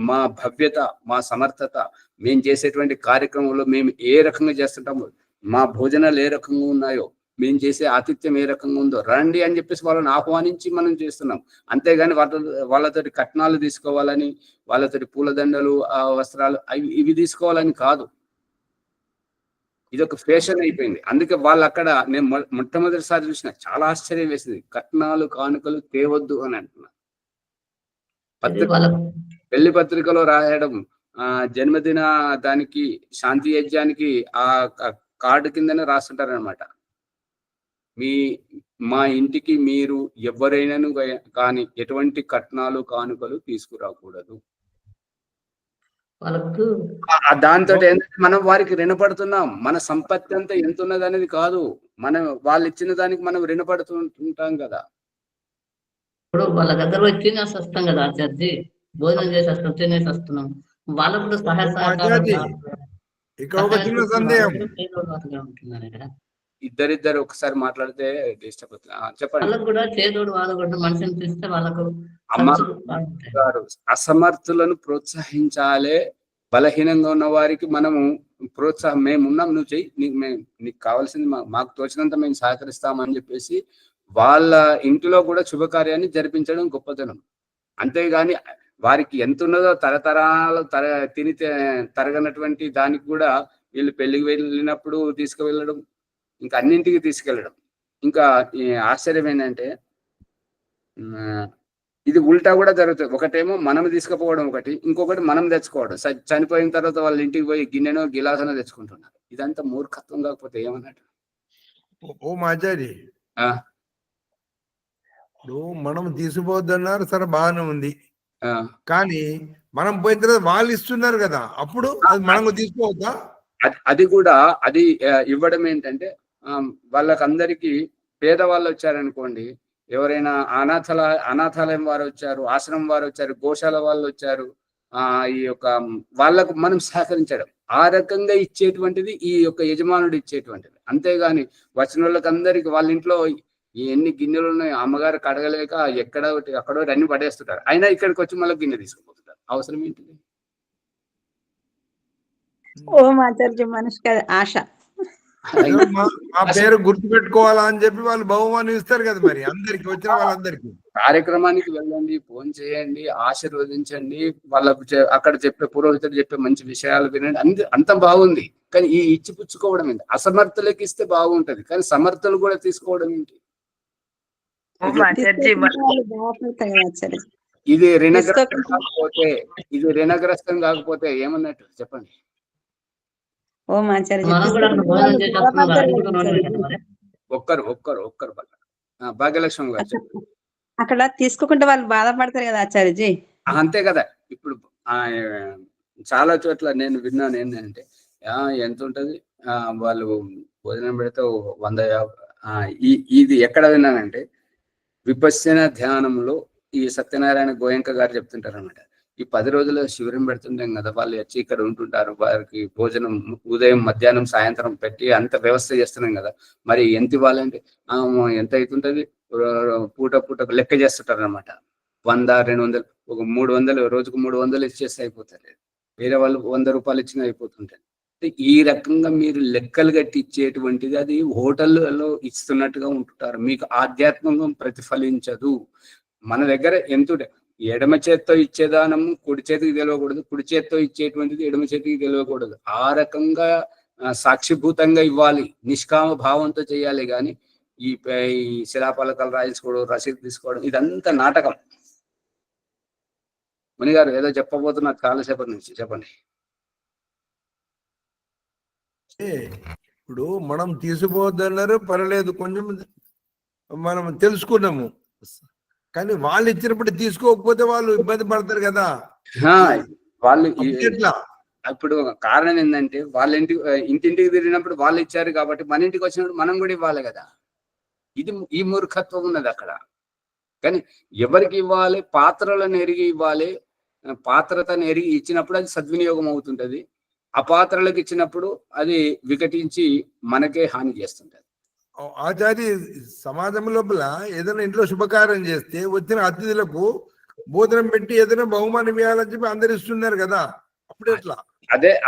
[SPEAKER 1] మా భవ్యత, మా సమర్థత, మేము చేసేటువంటి కార్యక్రమంలో మేము ఏ రకంగా చేస్తుంటామో, మా భోజనాలు ఏ రకంగా ఉన్నాయో, మేము చేసే ఆతిథ్యం ఏ రకంగా ఉందో రండి అని చెప్పేసి వాళ్ళని ఆహ్వానించి మనం చేస్తున్నాం. అంతేగాని వాళ్ళతోటి కట్నాలు తీసుకోవాలని, వాళ్ళతోటి పూలదండలు, వస్త్రాలు ఇవి తీసుకోవాలని కాదు. ఇది ఒక ఫ్యాషన్ అయిపోయింది. అందుకే వాళ్ళు అక్కడ నేను మొట్టమొదటిసారి చూసిన చాలా ఆశ్చర్యం వేసింది. కట్నాలు కానుకలు తేవద్దు అని అంటున్నారు. పెళ్లి పత్రికలో రాయడం, జన్మదిన దానికి శాంతి యజ్ఞానికి ఆ కార్డు కిందనే రాస్తుంటారు అనమాట. మా ఇంటికి మీరు ఎవరైనాను కానీ ఎటువంటి కట్నాలు కానుకలు తీసుకురాకూడదు. దాంతో ఏంటంటే మనం వారికి రుణపడుతున్నాం. మన సంపత్తి అంతా ఎంత ఉన్నది అనేది కాదు, మనం వాళ్ళు ఇచ్చిన దానికి మనం రుణపడుతుంటాం కదా.
[SPEAKER 9] ఇప్పుడు వాళ్ళ దగ్గర వచ్చి తినేసి వస్తాం కదా ఆచార్జీ, భోజనం చేసి వస్తాం, తినేసి వస్తున్నాం. వాళ్ళకు కూడా సహాయ సహకారం.
[SPEAKER 3] ఇక్కడ ఒక చిన్న సందేహం,
[SPEAKER 1] ఇద్దరిద్దరు ఒకసారి మాట్లాడితే డిస్టర్బ్ అవుతుంది. చెప్పండి.
[SPEAKER 9] వాళ్ళకు కూడా చేదోడు వాదోడు మనిషిని తీస్తే వాళ్ళకు
[SPEAKER 1] గారు అసమర్థులను ప్రోత్సహించాలే. బలహీనంగా ఉన్న వారికి మనము ప్రోత్సాహం, మేమున్నాం, నువ్వు చెయ్యి, నీకు కావాల్సింది మాకు తోచినంత మేము సహకరిస్తామని చెప్పేసి వాళ్ళ ఇంటిలో కూడా శుభకార్యాన్ని జరిపించడం గొప్పతనం. అంతేగాని వారికి ఎంత ఉన్నదో తరతరాలు తిని తరగనటువంటి దానికి కూడా వీళ్ళు పెళ్లికి వెళ్ళినప్పుడు తీసుకువెళ్ళడం, ఇంకా అన్నింటికి తీసుకెళ్ళడం. ఇంకా ఆశ్చర్యం ఏంటంటే ఇది ఉల్టా కూడా జరుగుతుంది. ఒకటేమో మనం తీసుకుపోవడం, ఇంకొకటి మనం తెచ్చుకోవడం. చనిపోయిన తర్వాత వాళ్ళ ఇంటికి పోయి గిన్నెనో గిలాసనో తెచ్చుకుంటున్నారు. ఇదంతా మూర్ఖత్వం కాకపోతే ఏమన్నట్టు?
[SPEAKER 3] ఓ మాచారి, ఇప్పుడు మనం తీసుకోవద్దన్నారు, సరే బాగానే ఉంది. కానీ మనం పోయిన తర్వాత వాళ్ళు ఇస్తున్నారు కదా, అప్పుడు అది మనం తీసుకోవద్దా?
[SPEAKER 1] అది కూడా అది ఇవ్వడం ఏంటంటే, వాళ్ళకందరికీ పేదవాళ్ళు వచ్చారనుకోండి, ఎవరైనా అనాథాలయం వారు వచ్చారు, ఆశ్రమం వారు వచ్చారు, గోశాల వాళ్ళు వచ్చారు, ఈ యొక్క వాళ్ళకు మనం సహకరించడం, ఆ రకంగా ఇచ్చేటువంటిది ఈ యొక్క యజమానుడు ఇచ్చేటువంటిది. అంతేగాని వచ్చిన వాళ్ళకి అందరికి వాళ్ళ ఇంట్లో ఎన్ని గిన్నెలు ఉన్నాయి, అమ్మగారు కడగలేక అక్కడో అన్ని పడేస్తుంటారు, అయినా ఇక్కడికి వచ్చి మళ్ళీ గిన్నె తీసుకుపోతుంటారు. అవసరం ఏంటిది?
[SPEAKER 4] ఓం ఆచార్య మనిషికి ఆశ.
[SPEAKER 3] మా పేరు గుర్తు పెట్టుకోవాలా అని చెప్పి వాళ్ళు బహుమానం ఇస్తారు కదా, మరి అందరికి వచ్చిన వాళ్ళందరికీ.
[SPEAKER 1] కార్యక్రమానికి వెళ్ళండి, ఫోన్ చేయండి, ఆశీర్వదించండి, వాళ్ళకు అక్కడ చెప్పే పురోహితుడు చెప్పే మంచి విషయాలు వినండి, అంత బాగుంది. కానీ ఈ ఇచ్చి పుచ్చుకోవడం ఏంటి? అసమర్థులకి ఇస్తే బాగుంటది, కానీ సమర్థులు కూడా తీసుకోవడం ఏంటి? ఇది రుణగ్రస్తం కాకపోతే ఏమన్నట్టు చెప్పండి? ఒక్కరు భాగ్యలక్ష్మి గారు
[SPEAKER 4] అక్కడ తీసుకోకుండా వాళ్ళు బాధపడతారు కదా ఆచార్యజీ.
[SPEAKER 1] అంతే కదా. ఇప్పుడు చాలా చోట్ల నేను విన్నాను ఏంటంటే, ఎంత ఉంటది వాళ్ళు భోజనం పెడితే 150. ఇది ఎక్కడ విన్నానంటే, విపశ్యన ధ్యానంలో ఈ సత్యనారాయణ గోయంక గారు చెప్తుంటారు అనమాట. ఈ 10 రోజుల శిబిరం పెడుతుంటాం కదా, వాళ్ళు వచ్చి ఇక్కడ ఉంటుంటారు, వారికి భోజనం ఉదయం మధ్యాహ్నం సాయంత్రం పెట్టి అంత వ్యవస్థ చేస్తున్నాం కదా, మరి ఎంత ఇవ్వాలంటే ఎంత అవుతుంటది, పూట లెక్క చేస్తుంటారు అనమాట. 100, 200, ఒక 300, రోజుకు 300 ఇచ్చేస్తే అయిపోతుంది. వేరే వాళ్ళు 100 రూపాయలు ఇచ్చినా అయిపోతుంటది. ఈ రకంగా మీరు లెక్కలు కట్టి ఇచ్చేటువంటిది అది హోటల్లో ఇస్తున్నట్టుగా ఉంటుంటారు. మీకు ఆధ్యాత్మికం ప్రతిఫలించదు. మన దగ్గర ఎంత ఎడమ చేత్తో ఇచ్చేదానము కుడి చేతికి తెలియకూడదు, కుడి చేత్తో ఇచ్చేటువంటిది ఎడమ చేతికి తెలియకూడదు. ఆ రకంగా సాక్షిభూతంగా ఇవ్వాలి, నిష్కామ భావంతో చేయాలి. కానీ ఈ శిలాపలకాలు రాయించుకోవడం, రసీదు తీసుకోవడం, ఇదంతా నాటకం. ముని గారు ఏదో చెప్పబోతున్నారు చాలాసేపటి నుంచి, చెప్పండి.
[SPEAKER 3] ఇప్పుడు మనం తీసుకోవద్దన్నారు, పర్లేదు, కొంచెం మనం తెలుసుకున్నాము. కానీ వాళ్ళు ఇచ్చినప్పుడు తీసుకోకపోతే వాళ్ళు ఇబ్బంది పడతారు కదా.
[SPEAKER 1] వాళ్ళు
[SPEAKER 3] ఎట్లా?
[SPEAKER 1] ఇప్పుడు కారణం ఏంటంటే వాళ్ళ ఇంటింటికి తిరిగినప్పుడు వాళ్ళు ఇచ్చారు కాబట్టి మన ఇంటికి వచ్చినప్పుడు మనం కూడా ఇవ్వాలి కదా. ఇది ఈ మూర్ఖత్వం ఉన్నది అక్కడ. కానీ ఎవరికి ఇవ్వాలి? పాత్రలను ఎరిగి ఇవ్వాలి. పాత్రతను ఎరిగి ఇచ్చినప్పుడు అది సద్వినియోగం అవుతుంటది. అపాత్రలకు ఇచ్చినప్పుడు అది వికటించి మనకే హాని చేస్తుంటది.
[SPEAKER 3] ఆచార్య, సమాజం లోపల ఏదైనా ఇంట్లో శుభకార్యం చేస్తే వచ్చిన అతిథులకు భోజనం పెట్టి ఏదైనా బహుమానం ఇవ్వాలని చెప్పి అందరు ఇస్తున్నారు కదా, అప్పుడు ఎట్లా?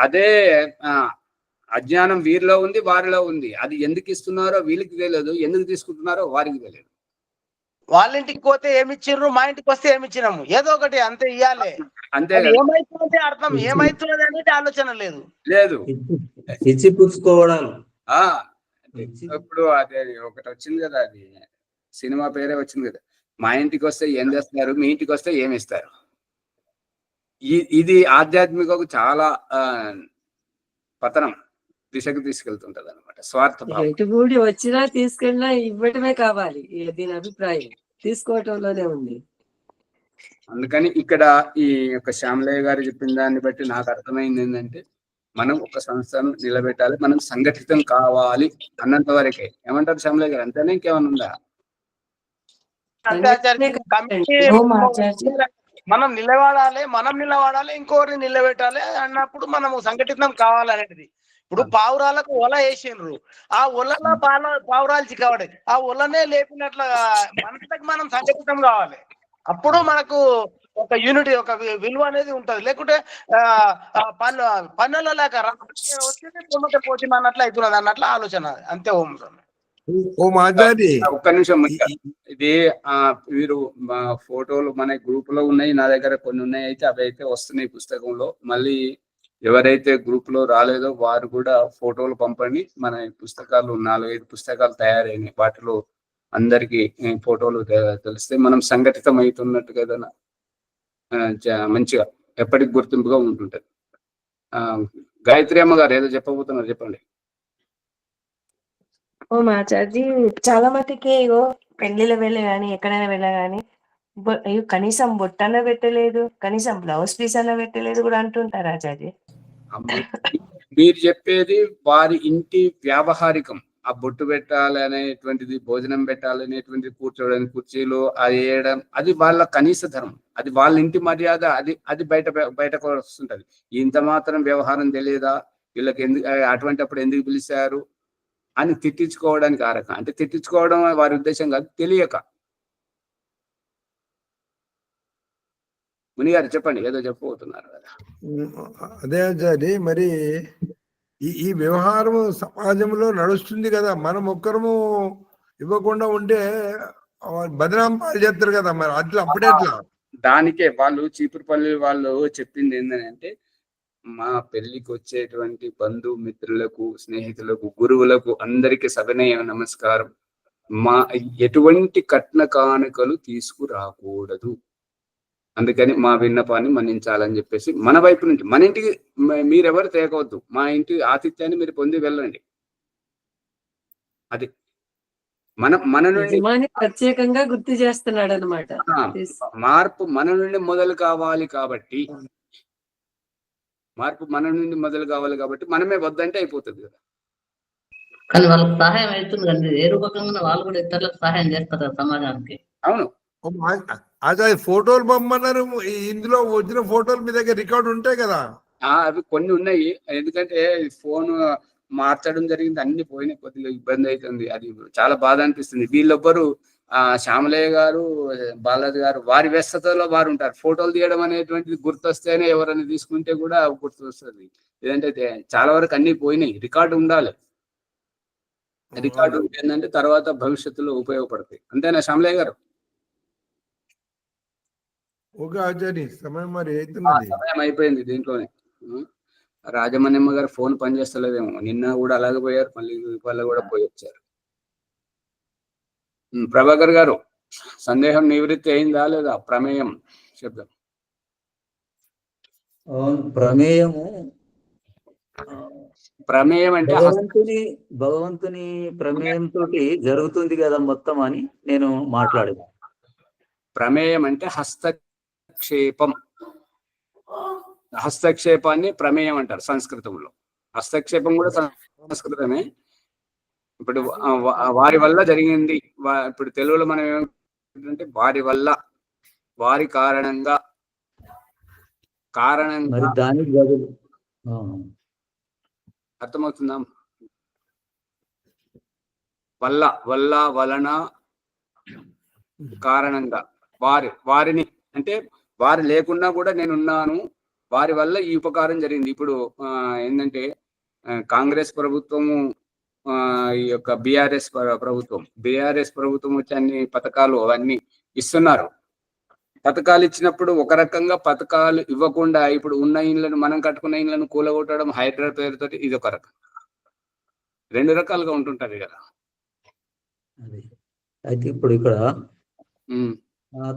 [SPEAKER 1] అదే అజ్ఞానం వీరిలో ఉంది, వారిలో ఉంది. అది ఎందుకు ఇస్తున్నారో వీళ్ళకి తెలియదు, ఎందుకు తీసుకుంటున్నారో వారికి తెలియదు.
[SPEAKER 6] వాళ్ళ ఇంటికి పోతే ఏమిచ్చిర్రు, మా ఇంటికి వస్తే ఏమిచ్చినాము, ఏదో ఒకటి అంతే ఇవ్వాలి.
[SPEAKER 1] అంతే.
[SPEAKER 6] ఏమైతున్నది అర్థం, ఏమైతున్నది అనేది ఆలోచన లేదు.
[SPEAKER 10] ఇచ్చి పుచ్చుకోవడం.
[SPEAKER 1] ఇప్పుడు అదే ఒకటి వచ్చింది కదా, అది సినిమా పేరే వచ్చింది కదా, మా ఇంటికి వస్తే ఏం చేస్తారు, మీ ఇంటికి వస్తే ఏమి ఇస్తారు. ఇది ఆధ్యాత్మికకు చాలా పతనం దిశకు తీసుకెళ్తుంటది అనమాట. స్వార్థ భావం.
[SPEAKER 5] ఎటుబడి వచ్చినా తీసుకెళ్ళినా ఇవ్వటమే కావాలి, దీని అభిప్రాయం తీసుకోవటంలోనే ఉంది.
[SPEAKER 1] అందుకని ఇక్కడ ఈ యొక్క శ్యామలయ్య గారు చెప్పిన దాన్ని బట్టి నాకు అర్థమైంది ఏంటంటే, మనం ఒక సంస్థను నిలబెట్టాలి, మనం సంఘటితం కావాలి అన్నంత వరకే. ఏమంటారు శ్యామలయ్య గారు? అంతేనే, ఇంకేమైనా ఉందా?
[SPEAKER 6] మనం నిలబడాలి, ఇంకోరిని నిలబెట్టాలి అన్నప్పుడు మనము సంఘటితం కావాలనేది. ఇప్పుడు పావురాలకు ఒల వేసిండ్రు, ఆ ఒలలో పావురాలు చిక్కబడే, ఆ ఒలనే లేపినట్ల మనకి మనం సంఘటితం కావాలి. అప్పుడు మనకు ఒక యూనిటీ, ఒక విలువ అనేది ఉంటది. లేకుంటే పన్నుల లేక వచ్చి పోతుంది అన్నట్లు అవుతున్నది అన్నట్లు ఆలోచన. అంతే.
[SPEAKER 1] ఒక్క నిమిషం. ఇది వీరు ఫోటోలు మన గ్రూప్ లో ఉన్నాయి, నా దగ్గర కొన్ని ఉన్నాయి. అయితే అవి అయితే వస్తున్నాయి పుస్తకంలో. మళ్ళీ ఎవరైతే గ్రూప్ లో రాలేదో వారు కూడా ఫోటోలు పంపండి. మన పుస్తకాలు 4-5 పుస్తకాలు తయారైనాయి. వాటిలో అందరికి ఫోటోలు తెలిస్తే మనం సంఘటితం అవుతున్నట్టుగా ఏదైనా మంచిగా ఎప్పటికి గుర్తింపుగా ఉంటుంటది. గాయత్రి అమ్మ గారు ఏదో చెప్పబోతున్నారు, చెప్పండి.
[SPEAKER 11] మాచార్జీ, చాలా మటుకి పెళ్లిలో వెళ్ళి కానీ ఎక్కడైనా వెళ్ళా కానీ కనీసం బొట్టన్న పెట్టలేదు, కనీసం బ్లౌజ్ పీస్ అన్న పెట్టలేదు కూడా అంటుంటారు ఆచార్య.
[SPEAKER 1] మీరు చెప్పేది వారి ఇంటి వ్యావహారికం. ఆ బొట్టు పెట్టాలి అనేటువంటిది, భోజనం పెట్టాలి అనేటువంటిది, కూర్చోవడానికి కుర్చీలు అది వేయడం, అది వాళ్ళ కనీస ధర్మం, అది వాళ్ళ ఇంటి మర్యాద. అది బయటకు వస్తుంటది. ఇంత మాత్రం వ్యవహారం తెలియదా వీళ్ళకి, ఎందుకు అటువంటిప్పుడు ఎందుకు పిలిచారు అని తిట్టించుకోవడానికి ఆ రకం. అంటే తిట్టించుకోవడం వారి ఉద్దేశం కాదు, తెలియక. మునిగారు చెప్పండి, ఏదో చెప్పబోతున్నారు కదా.
[SPEAKER 3] అదే ఆచార్య, మరి ఈ వ్యవహారం సమాజంలో నడుస్తుంది కదా, మనం ఒక్కరము ఇవ్వకుండా ఉంటే బదనాం పాలు చేస్తారు కదా, మరి అట్లా అప్పుడే ఎట్లా?
[SPEAKER 1] దానికే వాళ్ళు చీపురుపల్లి వాళ్ళు చెప్పింది ఏంటంటే, మా పెళ్లికి వచ్చేటువంటి బంధుమిత్రులకు, స్నేహితులకు, గురువులకు అందరికి సవినయ నమస్కారం. మా ఎటువంటి కట్న కానుకలు తీసుకురాకూడదు, అందుకని మా విన్నపాన్ని మన్నించాలని చెప్పేసి మన వైపు నుంచి, మన ఇంటికి మీరెవరు తేకవద్దు, మా ఇంటి ఆతిథ్యాన్ని మీరు పొంది వెళ్ళండి. అది మన నుండి
[SPEAKER 5] ప్రత్యేకంగా గుర్తు చేస్తున్నాడు అనమాట.
[SPEAKER 1] మార్పు మన నుండి మొదలు కావాలి కాబట్టి, మనమే వద్దంటే అయిపోతుంది కదా.
[SPEAKER 9] కానీ వాళ్ళకి సహాయం అవుతుంది కండి, ఏ రూపకంగా వాళ్ళు కూడా ఇతరులకు సహాయం చేస్తారు సమాజానికి.
[SPEAKER 1] అవును.
[SPEAKER 3] అదే ఫోటోలు పంపన్నారు, ఇందులో వచ్చిన ఫోటోలు మీ దగ్గర రికార్డు ఉంటాయి కదా?
[SPEAKER 1] అవి కొన్ని ఉన్నాయి, ఎందుకంటే ఫోన్ మార్చడం జరిగింది, అన్ని పోయినాయి. కొద్దిగా ఇబ్బంది అవుతుంది, అది చాలా బాధ అనిపిస్తుంది. వీళ్ళొబ్బరు శ్యామలయ్య గారు, బాలాజీ గారు వారి వ్యస్తతలో వారు ఉంటారు. ఫోటోలు తీయడం అనేటువంటిది గుర్తొస్తేనే ఎవరైనా తీసుకుంటే కూడా గుర్తు వస్తుంది. ఏదంటే చాలా వరకు అన్ని పోయినాయి. రికార్డు ఉండాలి. రికార్డు ఏంటంటే తర్వాత భవిష్యత్తులో ఉపయోగపడతాయి. అంతేనా శ్యామలయ్య గారు?
[SPEAKER 3] ఓకే ఆచార్య, సమయం
[SPEAKER 1] సమయం అయిపోయింది. దీంట్లోనే రాజమణ్యమ్మ గారు ఫోన్ పనిచేస్తలేదేమో, నిన్న కూడా అలాగే పోయారు, మళ్ళీ వాళ్ళ కూడా పోయి వచ్చారు. ప్రభాకర్ గారు, సందేహం నివృత్తి అయిందా లేదా? ప్రమేయం శబ్దం.
[SPEAKER 10] అవును, ప్రమేయము
[SPEAKER 1] ప్రమేయం అంటే
[SPEAKER 10] భగవంతుని ప్రమేయం తోటి జరుగుతుంది కదా మొత్తం అని నేను మాట్లాడేది.
[SPEAKER 1] ప్రమేయం అంటే హస్తక్షేపం. హస్తక్షేపాన్ని ప్రమేయం అంటారు సంస్కృతంలో. హస్తక్షేపం కూడా సంస్కృతమే. ఇప్పుడు వారి వల్ల జరిగింది. ఇప్పుడు తెలుగులో మనం ఏమంటే వారి వల్ల, వారి కారణంగా,
[SPEAKER 10] మరి దానికి బదులు
[SPEAKER 1] అర్థమవుతుందా? వల్ల, వల్ల, వలన, కారణంగా, వారిని అంటే వారు లేకున్నా కూడా నేనున్నాను, వారి వల్ల ఈ ఉపకారం జరిగింది. ఇప్పుడు ఏంటంటే కాంగ్రెస్ ప్రభుత్వము, ఈ యొక్క బీఆర్ఎస్ ప్రభుత్వం వచ్చి అన్ని పథకాలు అవన్నీ ఇస్తున్నారు. పథకాలు ఇచ్చినప్పుడు ఒక రకంగా, పథకాలు ఇవ్వకుండా ఇప్పుడు ఉన్న ఇళ్లను, మనం కట్టుకున్న ఇళ్లను కూలగొట్టడం హైడ్రా పేరుతో, ఇది ఒక రకం. 2 రకాలుగా ఉంటుంటది కదా.
[SPEAKER 10] అయితే ఇప్పుడు ఇక్కడ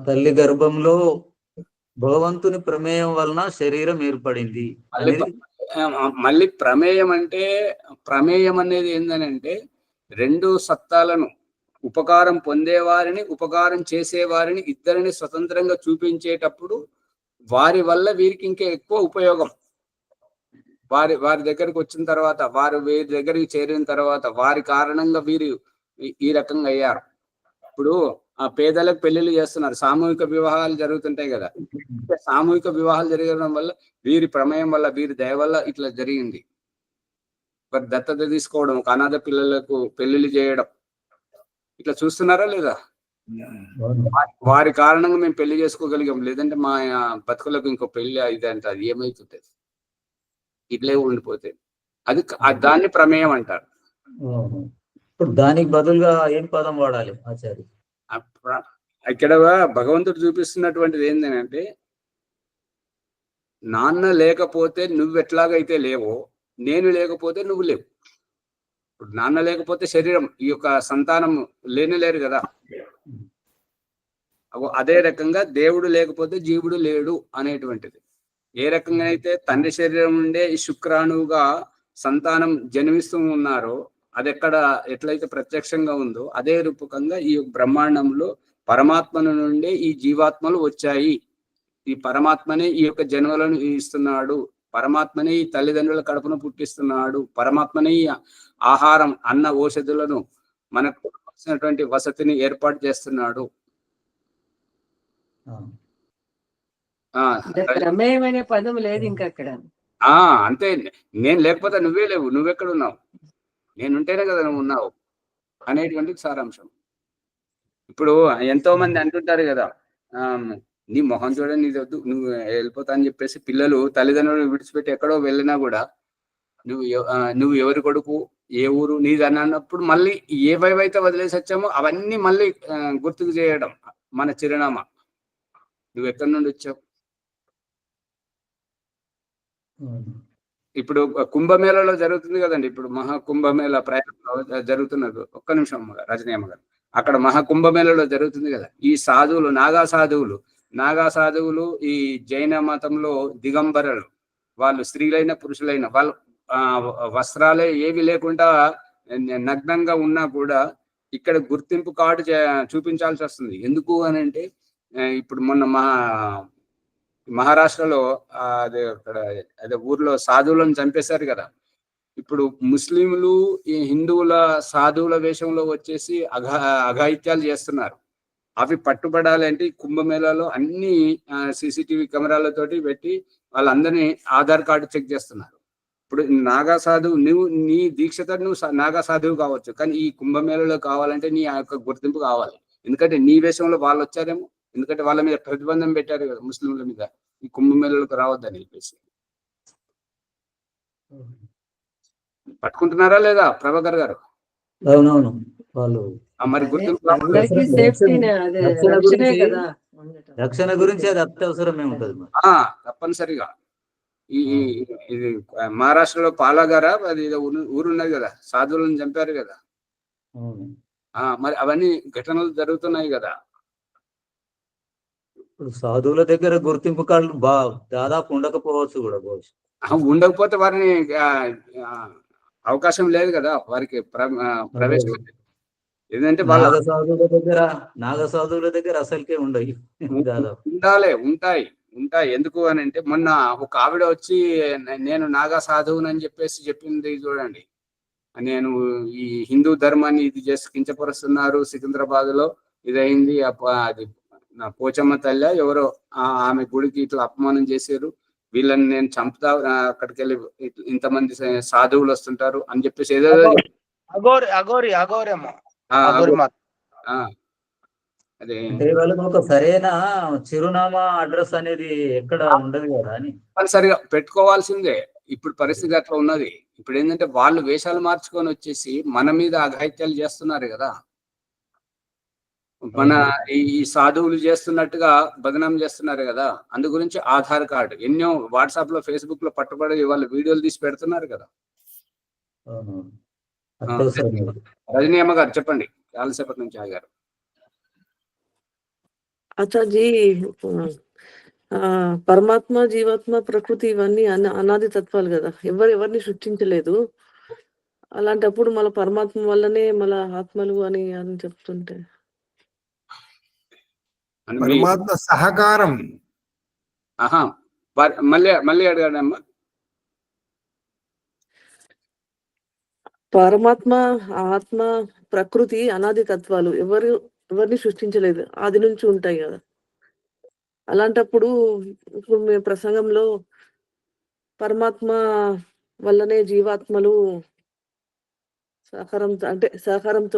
[SPEAKER 10] తల్లి గర్భంలో భగవంతుని ప్రమేయం వలన శరీరం ఏర్పడింది.
[SPEAKER 1] మళ్ళీ ప్రమేయం అంటే, ప్రమేయం అనేది ఏంటంటే 2 సత్తాలను, ఉపకారం పొందేవారిని, ఉపకారం చేసేవారిని, ఇద్దరిని స్వతంత్రంగా చూపించేటప్పుడు వారి వల్ల వీరికి ఇంకా ఎక్కువ ఉపయోగం. వారి దగ్గరికి వచ్చిన తర్వాత, వారు వీరి దగ్గరికి చేరిన తర్వాత వారి కారణంగా వీరు ఈ రకంగా అయ్యారు. ఇప్పుడు ఆ పేదలకు పెళ్లిళ్ళు చేస్తున్నారు, సామూహిక వివాహాలు జరుగుతుంటాయి కదా. సామూహిక వివాహాలు జరగడం వల్ల, వీరి ప్రమేయం వల్ల, వీరి దయ వల్ల ఇట్లా జరిగింది. దత్తత తీసుకోవడం, ఒక అనాథ పిల్లలకు పెళ్లిళ్ళు చేయడం, ఇట్లా చూస్తున్నారా లేదా? వారి కారణంగా మేము పెళ్లి చేసుకోగలిగాం, లేదంటే మా బతుకులకు ఇంకో పెళ్లి ఇది అంటే అది ఏమైతుంది? ఇట్లే ఉండిపోతే అది దాన్ని ప్రమేయం అంటారు.
[SPEAKER 10] ఇప్పుడు దానికి బదులుగా ఏం పదం వాడాలి ఆచార్య?
[SPEAKER 1] ఇక్కడ భగవంతుడు చూపిస్తున్నటువంటిది ఏంటంటే, నాన్న లేకపోతే నువ్వు ఎట్లాగైతే లేవో, నేను లేకపోతే నువ్వు లేవు. ఇప్పుడు నాన్న లేకపోతే శరీరం, ఈ యొక్క సంతానం లేరు కదా. అదే రకంగా దేవుడు లేకపోతే జీవుడు లేడు అనేటువంటిది. ఏ రకంగా అయితే తండ్రి శరీరం నుండే ఈ శుక్రాణువుగా సంతానం జన్మిస్తూ ఉన్నారో, అది ఎట్లయితే ప్రత్యక్షంగా ఉందో, అదే రూపకంగా ఈ బ్రహ్మాండంలో పరమాత్మను నుండే ఈ జీవాత్మలు వచ్చాయి. ఈ పరమాత్మనే ఈ యొక్క జన్మలను ఇస్తున్నాడు, పరమాత్మనే ఈ తల్లిదండ్రుల కడుపును పుట్టిస్తున్నాడు, పరమాత్మనే ఈ ఆహారం, అన్న ఔషధులను, మనకు కావాల్సినటువంటి వసతిని ఏర్పాటు చేస్తున్నాడు.
[SPEAKER 5] ప్రమేయం అనే పదం లేదు ఇంకా అక్కడ.
[SPEAKER 1] అంతే. నేను లేకపోతే నువ్వే లేవు, నువ్వెక్కడున్నావు, నేనుంటేనే కదా నువ్వు ఉన్నావు అనేటువంటిది సారాంశం. ఇప్పుడు ఎంతో మంది అంటుంటారు కదా, నీ మొహం చూడని, నీది వద్దు, నువ్వు వెళ్ళిపోతా అని చెప్పేసి పిల్లలు తల్లిదండ్రులు విడిచిపెట్టి ఎక్కడో వెళ్ళినా కూడా, నువ్వు ఎవరి కొడుకు, ఏ ఊరు నీది అని అన్నప్పుడు మళ్ళీ ఏవైతే వదిలేసి వచ్చామో అవన్నీ మళ్ళీ గుర్తుకు చేయడం, మన చిరునామా, నువ్వు ఎక్కడి నుండి వచ్చావు. ఇప్పుడు కుంభమేళలో జరుగుతుంది కదండి, ఇప్పుడు మహాకుంభమేళ ప్రయాణంలో జరుగుతున్నది. ఒక్క నిమిషం రజనీ అమ్మగారు, అక్కడ మహాకుంభమేళలో జరుగుతుంది కదా. ఈ సాధువులు, నాగా సాధువులు ఈ జైన మతంలో దిగంబరులు, వాళ్ళు స్త్రీలైన పురుషులైన వాళ్ళు వస్త్రాలే ఏవి లేకుండా నగ్నంగా ఉన్నా కూడా ఇక్కడ గుర్తింపు కార్డు చూపించాల్సి వస్తుంది. ఎందుకు అని అంటే, ఇప్పుడు మొన్న మహారాష్ట్రలో అదే ఊర్లో సాధువులను చంపేశారు కదా. ఇప్పుడు ముస్లింలు ఈ హిందువుల సాధువుల వేషంలో వచ్చేసి అఘాయిత్యాలు చేస్తున్నారు. అవి పట్టుబడాలి అంటే కుంభమేళాలో అన్ని CCTV కెమెరాలతోటి పెట్టి వాళ్ళందరినీ ఆధార్ కార్డు చెక్ చేస్తున్నారు. ఇప్పుడు నాగా సాధువు, నీ దీక్షతో నువ్వు నాగా సాధువు కావచ్చు, కానీ ఈ కుంభమేళలో కావాలంటే నీ యొక్క గుర్తింపు కావాలి. ఎందుకంటే నీ వేషంలో వాళ్ళు వచ్చారేమో, ఎందుకంటే వాళ్ళ మీద ప్రతిబంధం పెట్టారు కదా ముస్లింల మీద, ఈ కుంభమేళలకు రావద్దని చెప్పేసి. పట్టుకుంటున్నారా లేదా ప్రభాకర్ గారు?
[SPEAKER 10] అవునవును, వాళ్ళు
[SPEAKER 1] మరి గుర్తింపు
[SPEAKER 10] రక్షణ గురించి అది అత్యవసరమే ఉంటుంది
[SPEAKER 1] తప్పనిసరిగా. ఇది మహారాష్ట్రలో పాలాగార అది ఊరున్నది కదా, సాధువులను చంపారు కదా. మరి అవన్నీ ఘటనలు జరుగుతున్నాయి కదా.
[SPEAKER 10] ఇప్పుడు సాధువుల దగ్గర గుర్తింపు కార్డులు దాదాపు ఉండకపోవచ్చు కూడా బహుశా.
[SPEAKER 1] ఉండకపోతే వారిని అవకాశం లేదు కదా వారికి ప్రవేశం. ఏంటంటే వాళ్ళ
[SPEAKER 10] నాగ సాధువుల దగ్గర అసలుకే ఉండవు దాదాపు.
[SPEAKER 1] ఉంటాయి ఎందుకు అని అంటే మొన్న ఒక ఆవిడ వచ్చి నేను నాగా సాధువునని చెప్పేసి చెప్పింది చూడండి. నేను ఈ హిందూ ధర్మాన్ని ఇది చేసి కించపరుస్తున్నారు, సికింద్రాబాద్ లో ఇదైంది, అది నా పోచమ్మ తల్లి ఎవరో ఆమె గుడికి ఇట్లా అపమానం చేశారు, వీళ్ళని నేను చంపుతా, అక్కడికి వెళ్ళి ఇంతమంది సాధువులు వస్తుంటారు అని చెప్పేసి ఏదో అదే
[SPEAKER 10] వాళ్ళకి ఒక సరైన చిరునామా అడ్రస్ అనేది ఎక్కడ ఉండదు కదా అని
[SPEAKER 1] తప్పనిసరిగా పెట్టుకోవాల్సిందే. ఇప్పుడు పరిస్థితి అట్లా ఉన్నది. ఇప్పుడు ఏంటంటే వాళ్ళు వేషాలు మార్చుకొని వచ్చేసి మన మీద అఘాయిత్యాలు చేస్తున్నారు కదా, మన ఈ సాధువులు చేస్తున్నట్టుగా బదనాం చేస్తున్నారు కదా. అందు గురించి ఆధార్ కార్డు ఎన్నో వాట్సాప్ లో ఫేస్బుక్ లో పట్టుబడి వాళ్ళు వీడియోలు తీసి పెడుతున్నారు కదా. రజనీ అమ్మ గారు చెప్పండి, చాలాసేపటి నుంచి ఆగారు.
[SPEAKER 7] ఆచార్జీ, పరమాత్మ, జీవాత్మ, ప్రకృతి ఇవన్నీ అనాది తత్వాలు కదా, ఎవరిని సృష్టించలేదు. అలాంటప్పుడు మళ్ళీ పరమాత్మ వల్లనే మళ్ళా ఆత్మలు అని చెప్తుంటే
[SPEAKER 3] పరమాత్మ సహకారం.
[SPEAKER 1] మళ్ళీ అడగండి అమ్మా.
[SPEAKER 7] పరమాత్మ, ఆత్మ, ప్రకృతి అనాది తత్వాలు ఎవరిని సృష్టించలేదు, ఆది నుంచి ఉంటాయి కదా. అలాంటప్పుడు ఇప్పుడు మేము ప్రసంగంలో పరమాత్మ వల్లనే జీవాత్మలు సహకారంతో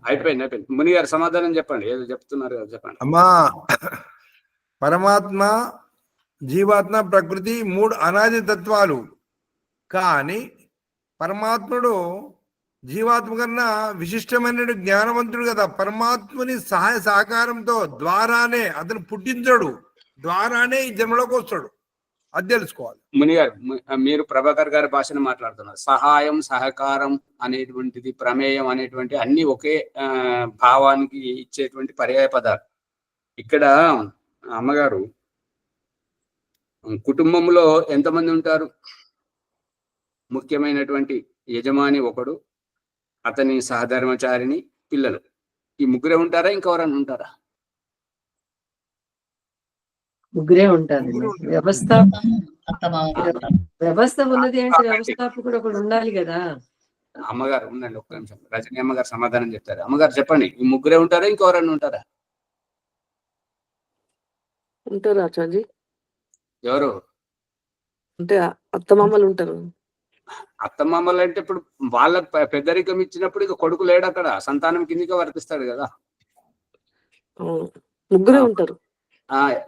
[SPEAKER 1] అయిపోయింది. ముని గారు సమాధానం చెప్పండి, ఏదో చెప్తున్నారు కదా చెప్పండి.
[SPEAKER 3] అమ్మా, పరమాత్మ, జీవాత్మ, ప్రకృతి 3 అనాది తత్వాలు. కానీ పరమాత్ముడు జీవాత్మ కన్నా విశిష్టమైన జ్ఞానవంతుడు కదా. పరమాత్మని సహాయ సహకారంతో ద్వారానే అతను పుట్టించడు, ద్వారానే ఈ జన్మలోకి వస్తాడు. అది తెలుసుకోవాలి.
[SPEAKER 1] ముని గారు, మీరు ప్రభాకర్ గారి భాషను మాట్లాడుతున్నారు. సహాయం, సహకారం అనేటువంటిది, ప్రమేయం అనేటువంటి అన్ని ఒకే భావానికి ఇచ్చేటువంటి పర్యాయ పదాలు. ఇక్కడ అమ్మగారు, కుటుంబంలో ఎంతమంది ఉంటారు? ముఖ్యమైనటువంటి యజమాని ఒకడు, అతని సహధర్మచారిని, పిల్లలు. ఈ ముగ్గురే ఉంటారా, ఇంకెవరైనా ఉంటారా?
[SPEAKER 5] ముగ్గురే ఉంటారు. వ్యవస్థ ఉన్నది అంటే వ్యవస్థాపకుడు ఒకడు ఉండాలి కదా.
[SPEAKER 1] అమ్మగారు ఉండండి, ఒక్క నిమిషం. రజనీ అమ్మగారు సమాధానం చెప్తారు. అమ్మగారు చెప్పండి, ఈ ముగ్గురే ఉంటారా, ఇంకెవరైనా ఉంటారా?
[SPEAKER 7] ఉంటారు ఆచార్జీ.
[SPEAKER 1] ఎవరు?
[SPEAKER 7] అంటే అత్తమామలు ఉంటారు.
[SPEAKER 1] అత్తమామలు అంటే ఇప్పుడు వాళ్ళ పెద్దరికం ఇచ్చినప్పుడు ఇక కొడుకు లేడు అక్కడ, సంతానం కిందికి వర్తిస్తాడు కదా.
[SPEAKER 7] ముగ్గురే ఉంటారు.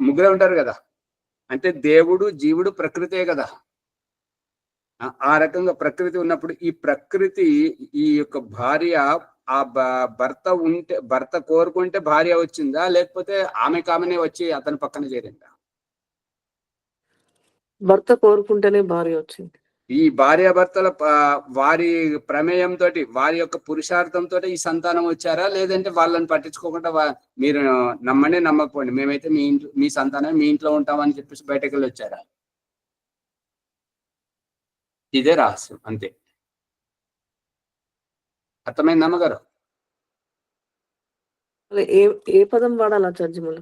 [SPEAKER 1] ముగ్గురే ఉంటారు కదా. అంటే దేవుడు, జీవుడు, ప్రకృతే కదా. ఆ రకంగా ప్రకృతి ఉన్నప్పుడు ఈ ప్రకృతి, ఈ యొక్క భార్య, ఆ భర్త కోరుకుంటే భార్య వచ్చిందా, లేకపోతే ఆమెనే వచ్చి అతని పక్కన చేరిందా?
[SPEAKER 7] భర్త కోరుకుంటేనే భార్య వచ్చింది.
[SPEAKER 1] ఈ భార్యాభర్తల వారి ప్రమేయంతో, వారి యొక్క పురుషార్థంతో ఈ సంతానం వచ్చారా, లేదంటే వాళ్ళని పట్టించుకోకుండా మీరు నమ్మనే నమ్మకపోండి, మేమైతే మీ సంతానం మీ ఇంట్లో ఉంటామని చెప్పేసి బయటకు వెళ్ళి వచ్చారా? ఇదే రహస్యం, అంతే. అర్థమైంది అమ్మగారు?
[SPEAKER 7] ఏ పదం వాడాలి ఆచార్య?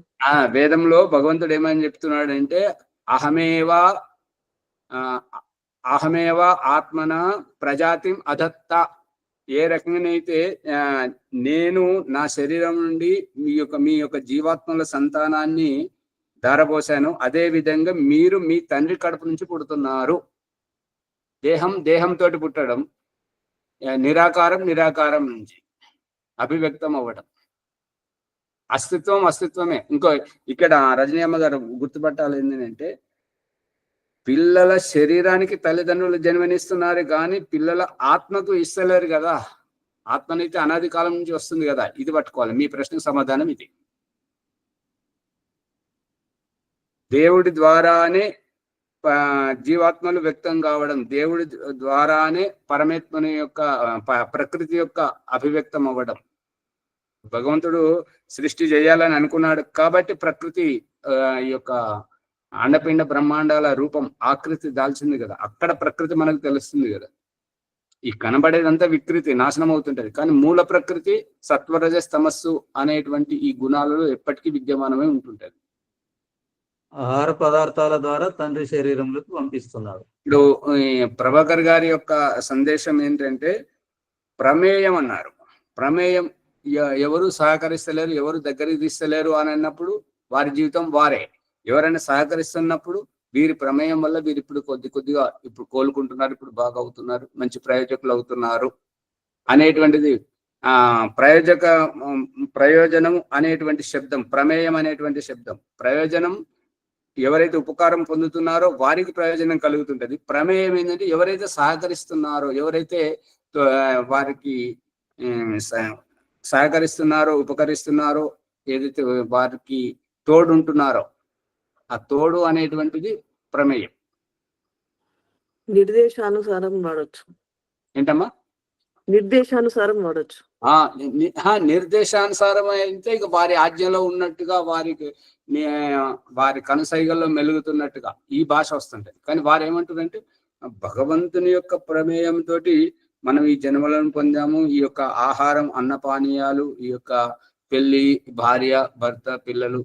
[SPEAKER 1] వేదంలో భగవంతుడు ఏమని చెప్తున్నాడంటే, అహమేవ ఆత్మన ప్రజాతిం అధత్త. ఏ రకంగానైతే నేను నా శరీరం నుండి మీ యొక్క జీవాత్మల సంతానాన్ని ధారపోసాను, అదే విధంగా మీరు మీ తండ్రి కడుపు నుంచి పుడుతున్నారు. దేహంతో పుట్టడం, నిరాకారం నుంచి అభివ్యక్తం అవ్వడం, అస్తిత్వమే. ఇంకో ఇక్కడ రజనీ అమ్మ గారు గుర్తుపట్టాలి ఏంటంటే, పిల్లల శరీరానికి తల్లిదండ్రులు జన్మనిస్తున్నారు కానీ పిల్లల ఆత్మకు ఇస్తలేరు కదా. ఆత్మనైతే అనాది కాలం నుంచి వస్తుంది కదా. ఇది పట్టుకోవాలి. మీ ప్రశ్నకు సమాధానం ఇది. దేవుడి ద్వారానే జీవాత్మలు వ్యక్తం కావడం, దేవుడి ద్వారానే పరమాత్మని యొక్క ప్రకృతి యొక్క అభివ్యక్తం అవ్వడం. భగవంతుడు సృష్టి చేయాలని అనుకున్నాడు కాబట్టి ప్రకృతి ఈ యొక్క అండపిండ బ్రహ్మాండాల రూపం ఆకృతి దాల్చింది కదా. అక్కడ ప్రకృతి మనకు తెలుస్తుంది కదా. ఈ కనబడేదంతా వికృతి, నాశనం అవుతుంటది. కానీ మూల ప్రకృతి సత్వరజస్ తమస్సు అనేటువంటి ఈ గుణాలలో ఎప్పటికీ విద్యమానమే ఉంటుంటది.
[SPEAKER 10] ఆహార పదార్థాల ద్వారా తండ్రి శరీరంలోకి పంపిస్తున్నాడు.
[SPEAKER 1] ఇప్పుడు ప్రభాకర్ గారి యొక్క సందేశం ఏంటంటే ప్రమేయం అన్నారు. ప్రమేయం ఎవరు సహకరిస్తలేరు, ఎవరు దగ్గరికి తీస్తలేరు అని అన్నప్పుడు వారి జీవితం వారే. ఎవరైనా సహకరిస్తున్నప్పుడు వీరి ప్రమేయం వల్ల వీరు ఇప్పుడు కొద్దిగా ఇప్పుడు కోలుకుంటున్నారు, ఇప్పుడు బాగా అవుతున్నారు, మంచి ప్రయోజకులు అవుతున్నారు అనేటువంటిది ప్రయోజనం అనేటువంటి శబ్దం, ప్రమేయం అనేటువంటి శబ్దం. ప్రయోజనం ఎవరైతే ఉపకారం పొందుతున్నారో వారికి ప్రయోజనం కలుగుతుంటది. ప్రమేయం ఏంటంటే ఎవరైతే సహకరిస్తున్నారో, ఎవరైతే వారికి సహకరిస్తున్నారో, ఉపకరిస్తున్నారో, ఏదైతే వారికి తోడు ఉంటున్నారో ఆ తోడు అనేటువంటిది ప్రమేయం.
[SPEAKER 7] నిర్దేశానుసారం వాడచ్చు.
[SPEAKER 1] ఏంటమ్మా?
[SPEAKER 7] నిర్దేశానుసారం వాడచ్చు.
[SPEAKER 1] నిర్దేశానుసారం అయితే ఇక వారి ఆజ్ఞలో ఉన్నట్టుగా, వారి కనుసైగల్లో మెలుగుతున్నట్టుగా ఈ భాష వస్తుంటది. కానీ వారు ఏమంటారంటే భగవంతుని యొక్క ప్రమేయంతో మనం ఈ జన్మలను పొందాము. ఈ యొక్క ఆహారం, అన్నపానీయాలు, ఈ యొక్క పెళ్లి, భార్య, భర్త, పిల్లలు,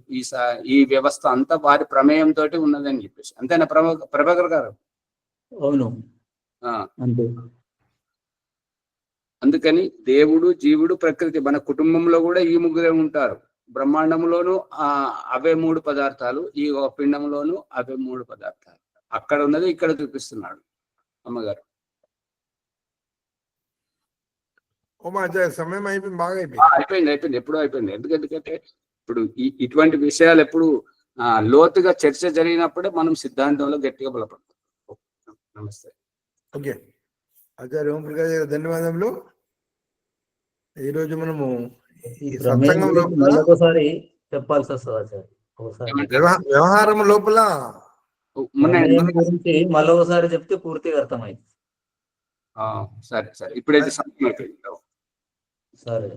[SPEAKER 1] ఈ వ్యవస్థ అంతా వారి ప్రమేయంతో ఉన్నదని చెప్పేసి. అంతేనా ప్రభాకర్ గారు?
[SPEAKER 10] అవును.
[SPEAKER 1] అందుకని దేవుడు, జీవుడు, ప్రకృతి, మన కుటుంబంలో కూడా ఈ ముగ్గురే ఉంటారు. బ్రహ్మాండంలోనూ అవే 3 పదార్థాలు, ఈ పిండంలోనూ అవే 3 పదార్థాలు. అక్కడ ఉన్నది ఇక్కడ చూపిస్తున్నాడు అమ్మగారు.
[SPEAKER 3] సమయం అయిపోయింది, బాగా
[SPEAKER 1] అయిపోయింది, ఎప్పుడూ అయిపోయింది. ఎందుకంటే ఇప్పుడు ఇటువంటి విషయాలు ఎప్పుడు లోతుగా చర్చ జరిగినప్పుడే మనం సిద్ధాంతంలో గట్టిగా బలపడతాం. నమస్తే.
[SPEAKER 3] ఓకే ఆచార్య ఓంప్రకాష్ గారు, ధన్యవాదములు. ఈరోజు మనము
[SPEAKER 10] ఒకసారి చెప్పాల్సి వస్తుంది ఆచార్య.
[SPEAKER 3] వ్యవహారం లోపల
[SPEAKER 10] గురించి మళ్ళొకసారి చెప్తే పూర్తిగా అర్థమైంది.
[SPEAKER 1] సరే ఇప్పుడైతే
[SPEAKER 10] సరే,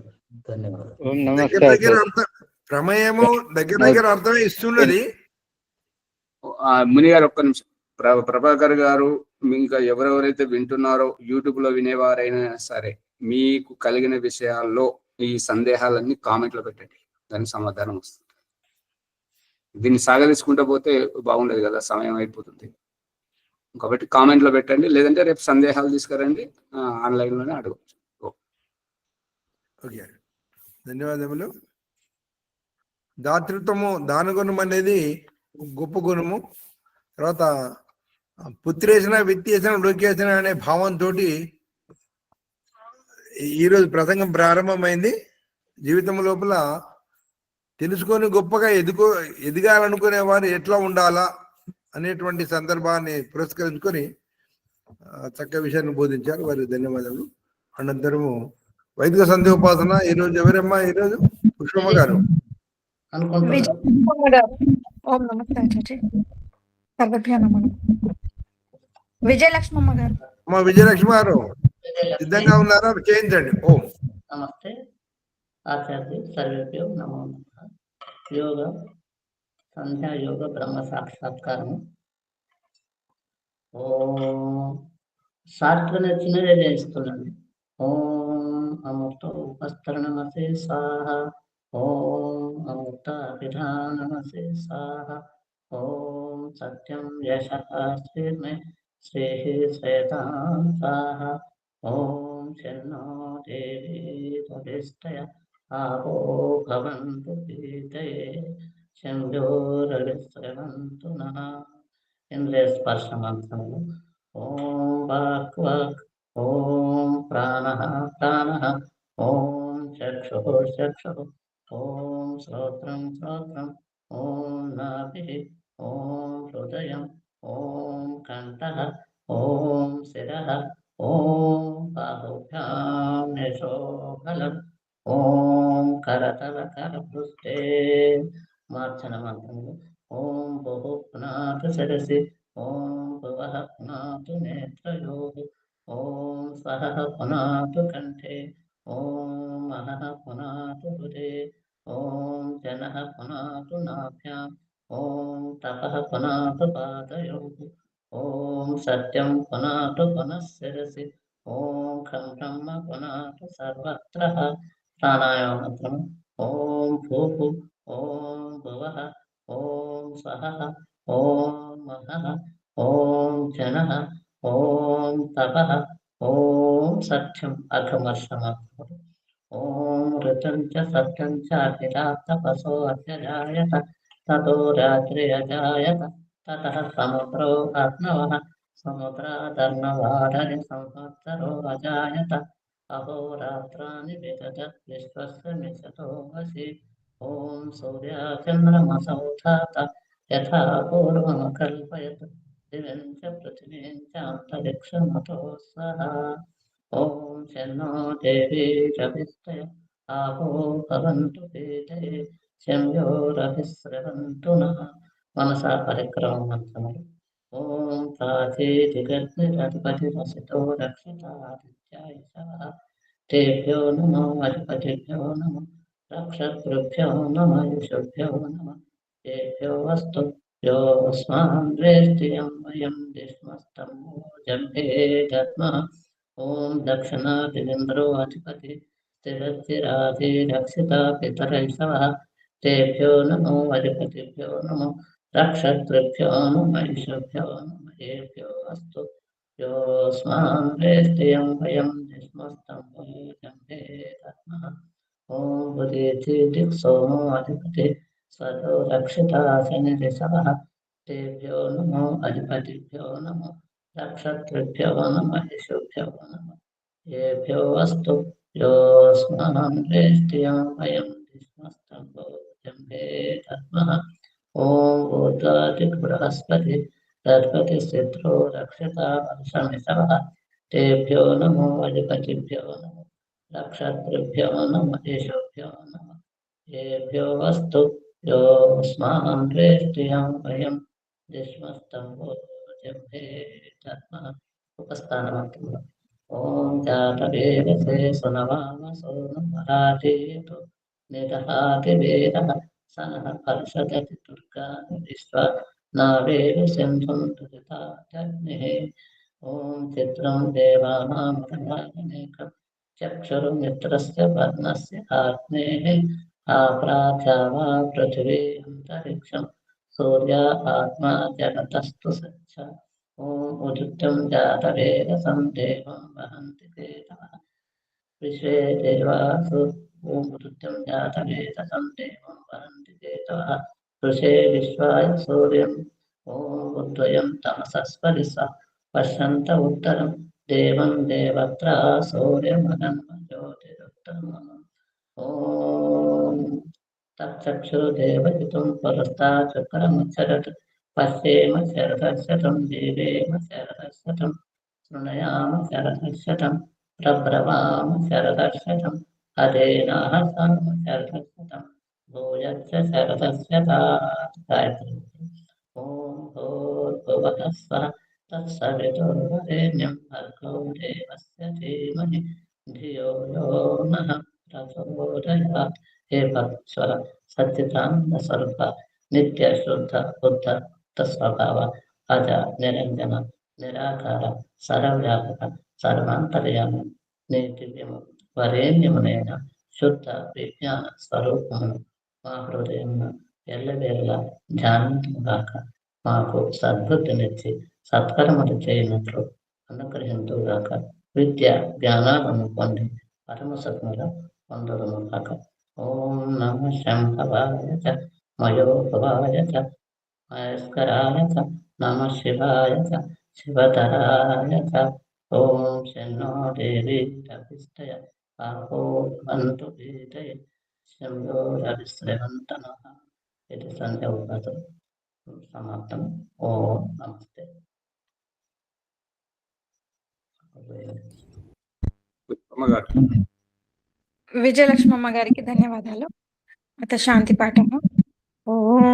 [SPEAKER 10] ధన్యవాదాలు.
[SPEAKER 3] దగ్గర ప్రమేయము దగ్గర అర్థమే ఇస్తున్నది.
[SPEAKER 1] ముని గారు ఒక్క నిమిషం. ప్రభాకర్ గారు, ఇంకా ఎవరెవరైతే వింటున్నారో, యూట్యూబ్ లో వినేవారైనా సరే, మీకు కలిగిన విషయాల్లో ఈ సందేహాలన్నీ కామెంట్ లో పెట్టండి, దానికి సమాధానం వస్తుంది. దీన్ని సాగదీసుకుంటూ పోతే బాగుండదు కదా, సమయం అయిపోతుంది. కాబట్టి కామెంట్ లో పెట్టండి, లేదంటే రేపు సందేహాలు తీసుకురండి, ఆన్లైన్ లోనే అడగచ్చు.
[SPEAKER 3] ఓకే, ధన్యవాదములు. దాతృత్వము, దానగుణం అనేది గొప్ప గుణము. తర్వాత పుత్రేసిన, విత్తేసిన, లోకేసిన అనే భావంతో ఈరోజు ప్రసంగం ప్రారంభమైంది. జీవితం లోపల తెలుసుకొని గొప్పగా ఎదగాలనుకునే వారు ఎట్లా ఉండాలా అనేటువంటి సందర్భాన్ని పురస్కరించుకొని చక్కటి విషయాన్ని బోధించారు. వారికి ధన్యవాదాలు. అనంతరము వైదిక సంధ్యోపాసన. ఈరోజు ఎవరమ్మా? ఈరోజు పుష్పమ్మ గారు.
[SPEAKER 12] ఓం నమస్తే ఆచార్య. సర్వభ్యో నమః. విజయలక్ష్మమ్మ గారు.
[SPEAKER 3] అమ్మా విజయలక్ష్మి గారు సిద్ధంగా ఉన్నారా? చేయించండి. ఓం
[SPEAKER 9] నమస్తే ఆచార్య. సర్వేభ్యో నమో నమః. యోగ సంధ్యా యోగ బ్రహ్మ సాక్షాత్కారము. ఓం శాస్త్రం చిన్నదే చేస్తున్నాండి. ఓం అమృత ఉపస్తరణమసే సాహ. ఓం అమృత విధానమసే సాహ. ఓం సత్యం యశః శ్రీర్మే శ్రీ శ్రేతాం సాహ. ఓం శన్నో దేవీ తదిష్టయ ఆపో భవంతు పీతయే శంభోరవిశ్రవంతు నః. ఇంద్రియ స్పర్శ మంత్రము. ఓం వాక్ వాక్. ఓం ప్రాణః ప్రాణః. ఓం చక్షుః చక్షుః. ఓం శ్రోత్రం శ్రోత్రం. ఓం నాభిః. ఓం హృదయం. ఓం కంఠః. ఓం శిరః. ఓం బాహుభ్యాం యశోబలం. ఓం కరతల కరపృష్ఠే మార్చన మంత్రములు. ఓం బహు పునాతు శిరసి. ఓం భువః పునాతు నేత్రయోః. ఓం సహః పునాతు కంఠే. ఓం మనః పునాతు హృదే ఓం జనః పునాతు నాభ్యాం ఓం తపః పునాతు పాదయోః ఓం సత్యం పునాతు పునః శిరసి ఓం ఖం బ్రహ్మ పునాతు సర్వత్ర. ప్రాణాయామ మంత్రం. ఓం భూః ఓం భువః ఓం స్వహః ఓం మహః ఓం జనః ఓం తపః ఓం సత్యం అఘమర్షమస్తు. ఓం ఋతం చ సత్యం చ అభిరాప్తపసో అభ్యజాయత తతో రాత్రి అజాయత తతః సముద్రో అర్ణవః సముద్రాదర్ణవాదరి సంవత్సరో అజాయత అహోరాత్రాని విదధత్ విశ్వస్య మిషతో వసి. ఓం సూర్యచంద్రమసౌ ధాత యథా పూర్వం కల్పయత్ దివం చ పృథివీం చ అంతరిక్షమతో స్వః. ఓం శన్నో దేవీ రవిస్తయ ఆపో భవంతు పీతే శంయోరభిస్రవంతు నః. మనసా పరిక్రమ మంత్రములు. ఓం ప్రాచీదిగర్భిరధిపతిరసితో రక్షితాదిత్యాయ శవః. తేభ్యో నమో అధిపతిభ్యో నమః రక్షతృభ్యో నమః యుషుభ్యో నమః. తేభ్యో అస్తు యోస్మాన్ వేష్టియం వయం దిష్మస్తం జంభే దద్మః. ఓం దక్షిణాదింద్రో అధిపతి స్థిరస్థిరాధి రక్షిత పితరై శవః. తేభ్యో నమో అధిపతిభ్యో నమో రక్షతృభ్యో నమః యుషుభ్యో నమః. ఏభ్యో అస్తు యోస్మాన్ వేష్టియం వయం దిష్మస్తం జంభే దద్మః. ఓం బుధేతి దిక్సోమో అధిపతి స్వతో రక్షిత శని శవః. తేభ్యో నమో అధిపతిభ్యో నమో రక్షతృభ్యో నమః యుషుభ్యో నమః. ఏభ్యో అస్తు యోస్మాన్ వేష్టియం వయం దిష్మస్తం జంభే దద్మః. ఓం ఊర్ధ్వాదిక్ బృహస్పతి దర్పతి శత్రో రక్షిత వర్షమి శవః. తేభ్యో నమో అధిపతిభ్యో నమో రక్షతృభ్యో నమః యుషుభ్యో నమః. ఏభ్యో అస్తు యోస్మాన్ వేష్టియం వయం దిష్మస్తం జంభే దద్మః. ఉపస్థానమంత్రములు. ఓం జాతవేదసే సునవామసో నమరాజేతు నిదహాతి వేదః సనః పరిషదతి దుర్గాని విశ్వా నావేద సింధుం దురితాగ్నిః. ఓం చిత్రం దేవానాం ప్రధాననేకం చక్షుర్మిత్రస్య వర్ణస్య ఆగ్నేః ఆప్రాత్యావా పృథివీ అంతరిక్షం సూర్య ఆత్మా జగతస్తు సచ్చ. ఓం ఉదితం జాతవేదసం దేవం వహంతి కేతవః. విశ్వే దేవాసు ఓం ఉదితం జాతవేదసం దేవం వహంతి కేతవః. ఋషే విశ్వాయ సూర్యం ఓం ఉద్వయం తమసస్పరి స పశ్యంత ఉత్తరం దేవం దేవత్ర సూర్యమహన్మ జ్యోతిరుత్తమః. ఓం తచ్చక్షుర్దేవయుతం పురస్తా చక్రముచ్చరత్ పశ్యేమ శరదశతం జీవేమ శరదశతం శృణయామ శరదశతం ప్రబ్రవామ శరదశతం అదేనాః సామ శరదశతం భూయచ్చ శరదశతాత్. గాయత్రి. ఓం భూర్భువః స్వః తత్సవితుర్వరేణ్యం భర్గో దేవస్య ధీమహి ధియో యో నః ప్రచోదయాత్. హే భక్తేశ్వర సచ్చిదానంద స్వరూప నిత్య శుద్ధ బుద్ధ స్వభావ అజ నిరంజన నిరాకార సర్వవ్యాపక సర్వాంతర్యామి నీ దివ్యము వరేణ్యమునైన శుద్ధ విజ్ఞాన స్వరూపమును మా హృదయమున ఎల్లవేళలా ధ్యానించుగాక. మాకు సద్బుద్ధినిచ్చి సత్కర్మలు చేయనట్లు అనుగ్రహించుగాక. విద్య జ్ఞానాలను పొంది పరమ సత్ముల పొందదుము కాక. ఓం నమః శంభవాయ చ మయోభవాయ చ మహేశ్వరాయ చ నమః శివాయ చ శివతరాయ చ. ఓం శన్నో దేవీ రవిస్తయ ఆపో భవంతు పీతే శంయోరవిస్రవంత నః. ఇది సంధ్య ఉపవాసం సమాప్తం. ఓం నమస్తే.
[SPEAKER 12] విజయలక్ష్మమ్మ గారికి ధన్యవాదాలు. అత శాంతి పాఠము. ఓం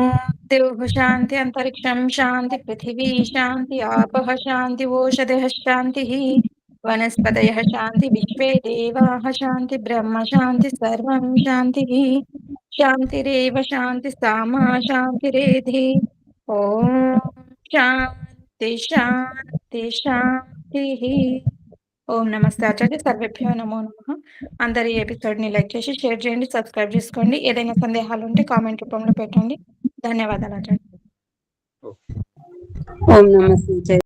[SPEAKER 12] దేవ శాంతి అంతరిక్షం శాంతి పృథివీ శాంతి ఆపః శాంతి ఓషధః శాంతి వనస్పతయః శాంతి విశ్వే దేవాః శాంతి బ్రహ్మ శాంతి సర్వం శాంతిః శాంతిరేవ శాంతి సామా శాంతిరేధి. ఓం శాంతి శాంతి శాంతిః. ఓం నమస్తే ఆచార్య. సర్వేభ్యో నమో నమః. అందరు ఈ ఎపిసోడ్ ని లైక్ చేసి షేర్ చేయండి, సబ్స్క్రైబ్ చేసుకోండి. ఏదైనా సందేహాలు ఉంటే కామెంట్ రూపంలో పెట్టండి. ధన్యవాదాలు ఆచార్య.
[SPEAKER 4] ఓం నమస్తే.